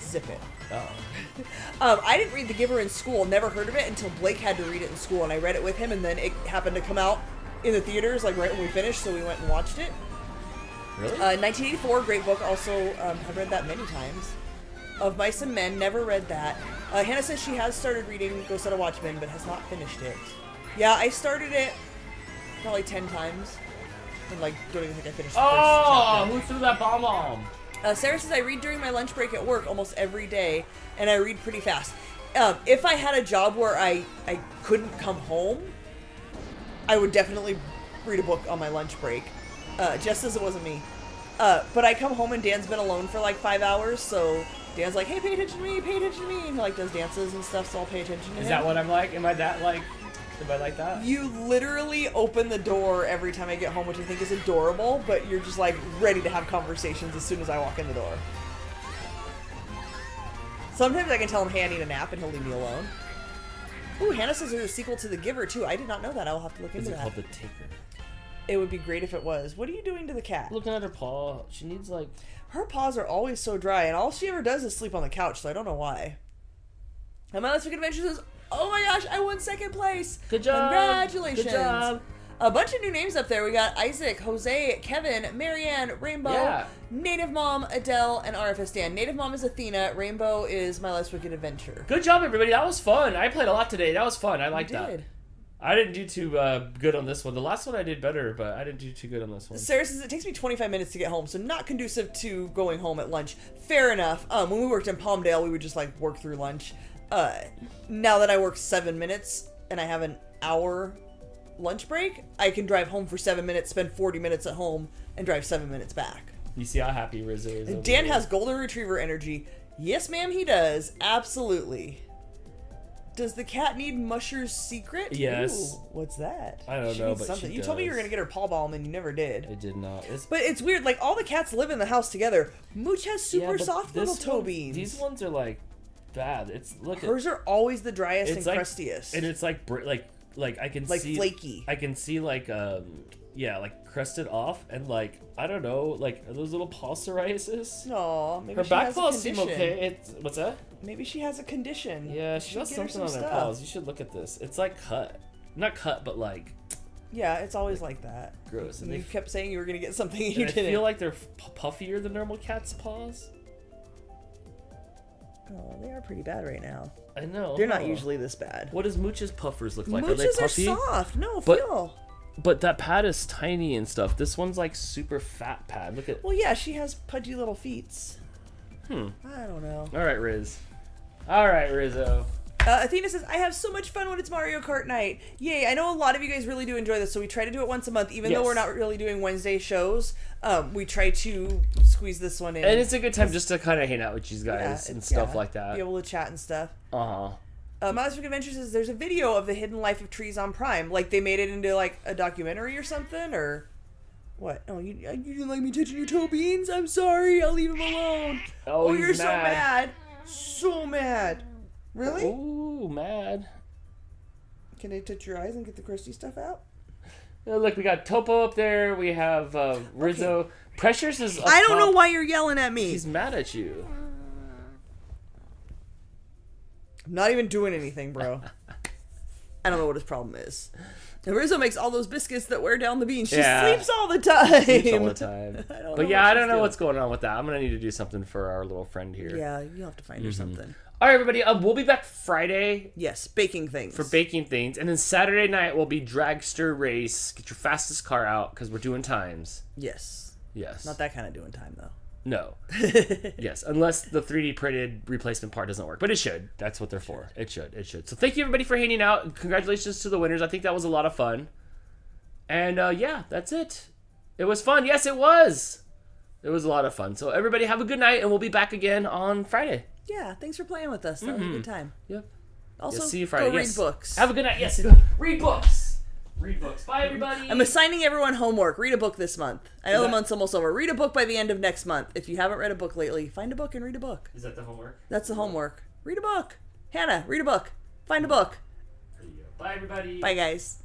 Zip it. Oh. I didn't read The Giver in school. Never heard of it until Blake had to read it in school, and I read it with him, and then it happened to come out in the theaters, like, right when we finished, so we went and watched it. Really? 1984, great book. Also, I've read that many times. Of Mice and Men, never read that. Hannah says she has started reading Ghost of the Watchmen, but has not finished it. Yeah, I started it probably 10 times. And, like, don't even think I finished the first chapter. Who threw that bomb? Sarah says, I read during my lunch break at work almost every day, and I read pretty fast. If I had a job where I couldn't come home, I would definitely read a book on my lunch break. Just as it wasn't me. But I come home and Dan's been alone for like 5 hours, so Dan's like, hey, pay attention to me, pay attention to me. And he like does dances and stuff, so I'll pay attention to him. Is that what I'm like? Am I that like... Am I like that? You literally open the door every time I get home, which I think is adorable, but you're just like ready to have conversations as soon as I walk in the door. Sometimes I can tell him, hey, I need a nap, and he'll leave me alone. Ooh, Hannah says there's a sequel to The Giver, too. I did not know that. I'll have to look into that. Is it called The Taker? It would be great if it was. What are you doing to the cat? Looking at her paw. She needs, like... Her paws are always so dry, and all she ever does is sleep on the couch, so I don't know why. And my last week adventure says, oh my gosh, I won second place. Good job. Congratulations. Good job. A bunch of new names up there. We got Isaac, Jose, Kevin, Marianne, Rainbow, Native Mom, Adele, and RFS Dan. Native Mom is Athena. Rainbow is My Life's Wicked Adventure. Good job, everybody. That was fun. I played a lot today. That was fun. I liked that. I didn't do too good on this one. The last one I did better, but I didn't do too good on this one. Sarah says it takes me 25 minutes to get home, so not conducive to going home at lunch. Fair enough. When we worked in Palmdale, we would just like work through lunch. Now that I work 7 minutes and I have an hour lunch break, I can drive home for 7 minutes, spend 40 minutes at home, and drive 7 minutes back. You see how happy Rizzo is. Dan has golden retriever energy. Yes, ma'am, he does. Absolutely. Does the cat need Musher's secret? Yes. Ooh, what's that? I don't know, but something. she You told me you were going to get her paw balm, and you never did. I did not. But it's weird. Like, all the cats live in the house together. Mooch has super soft little toe beans. These ones are, like, bad. Hers are always the driest and like, crustiest. And it's, like I can like see... flaky. I can see, like, like, crusted off, and, like, I don't know, like, are those little paw psoriasis? No, maybe her she back has a paws condition. seem okay. What's that? Maybe she has a condition. Yeah, she got something on her paws. You should look at this. It's like cut. Not cut, but like... Yeah, it's always like that. Gross. And you kept saying you were going to get something and you didn't. I feel like they're puffier than normal cat's paws. Oh, they are pretty bad right now. I know. They're not usually this bad. What does Mooch's puffers look like? Mooch's are they puffy? are soft. No, feel. But that pad is tiny and stuff. This one's like super fat pad. Look at... Well, yeah, she has pudgy little feet. I don't know. All right, Riz. All right, Rizzo. Athena says, I have so much fun when it's Mario Kart night. Yay, I know a lot of you guys really do enjoy this, so we try to do it once a month. Even though we're not really doing Wednesday shows, we try to squeeze this one in. And it's a good time just to kind of hang out with you guys and stuff like that. Be able to chat and stuff. Uh-huh. Monster Adventures says there's a video of the hidden life of trees on Prime. Like, they made it into, like, a documentary or something, or... What? Oh, you didn't like me touching your toe beans? I'm sorry, I'll leave him alone. Oh, you're so mad. So mad. Really? Ooh, mad. Can I touch your eyes and get the crusty stuff out? Oh, look, we got Topo up there. We have Rizzo. Okay. Precious is up I don't top. know why you're yelling at me. He's mad at you. I'm not even doing anything, bro. I don't know what his problem is. And Rizzo makes all those biscuits that wear down the beans. She sleeps all the time. Sleeps all the time. I don't know what's going on with that. I'm going to need to do something for our little friend here. Yeah, you'll have to find her something. All right, everybody. We'll be back Friday. Yes, baking things. For baking things. And then Saturday night will be dragster race. Get your fastest car out because we're doing times. Yes. Yes. Not that kind of doing time, though. No. Yes, unless the 3D printed replacement part doesn't work. But it should. That's what they're for. It should. It should. So thank you, everybody, for hanging out. Congratulations to the winners. I think that was a lot of fun. And, yeah, that's it. It was fun. Yes, it was. It was a lot of fun. So everybody have a good night, and we'll be back again on Friday. Yeah, thanks for playing with us. That was a good time. Yep. Also, see you Friday. Go read books. Have a good night. Yes, read books. Read books. Bye, everybody. I'm assigning everyone homework. Read a book this month. I know the month's almost over. Read a book by the end of next month. If you haven't read a book lately, find a book and read a book. Is that the homework? That's the homework. Read a book. Hannah, read a book. Find a book. There you go. Bye, everybody. Bye, guys.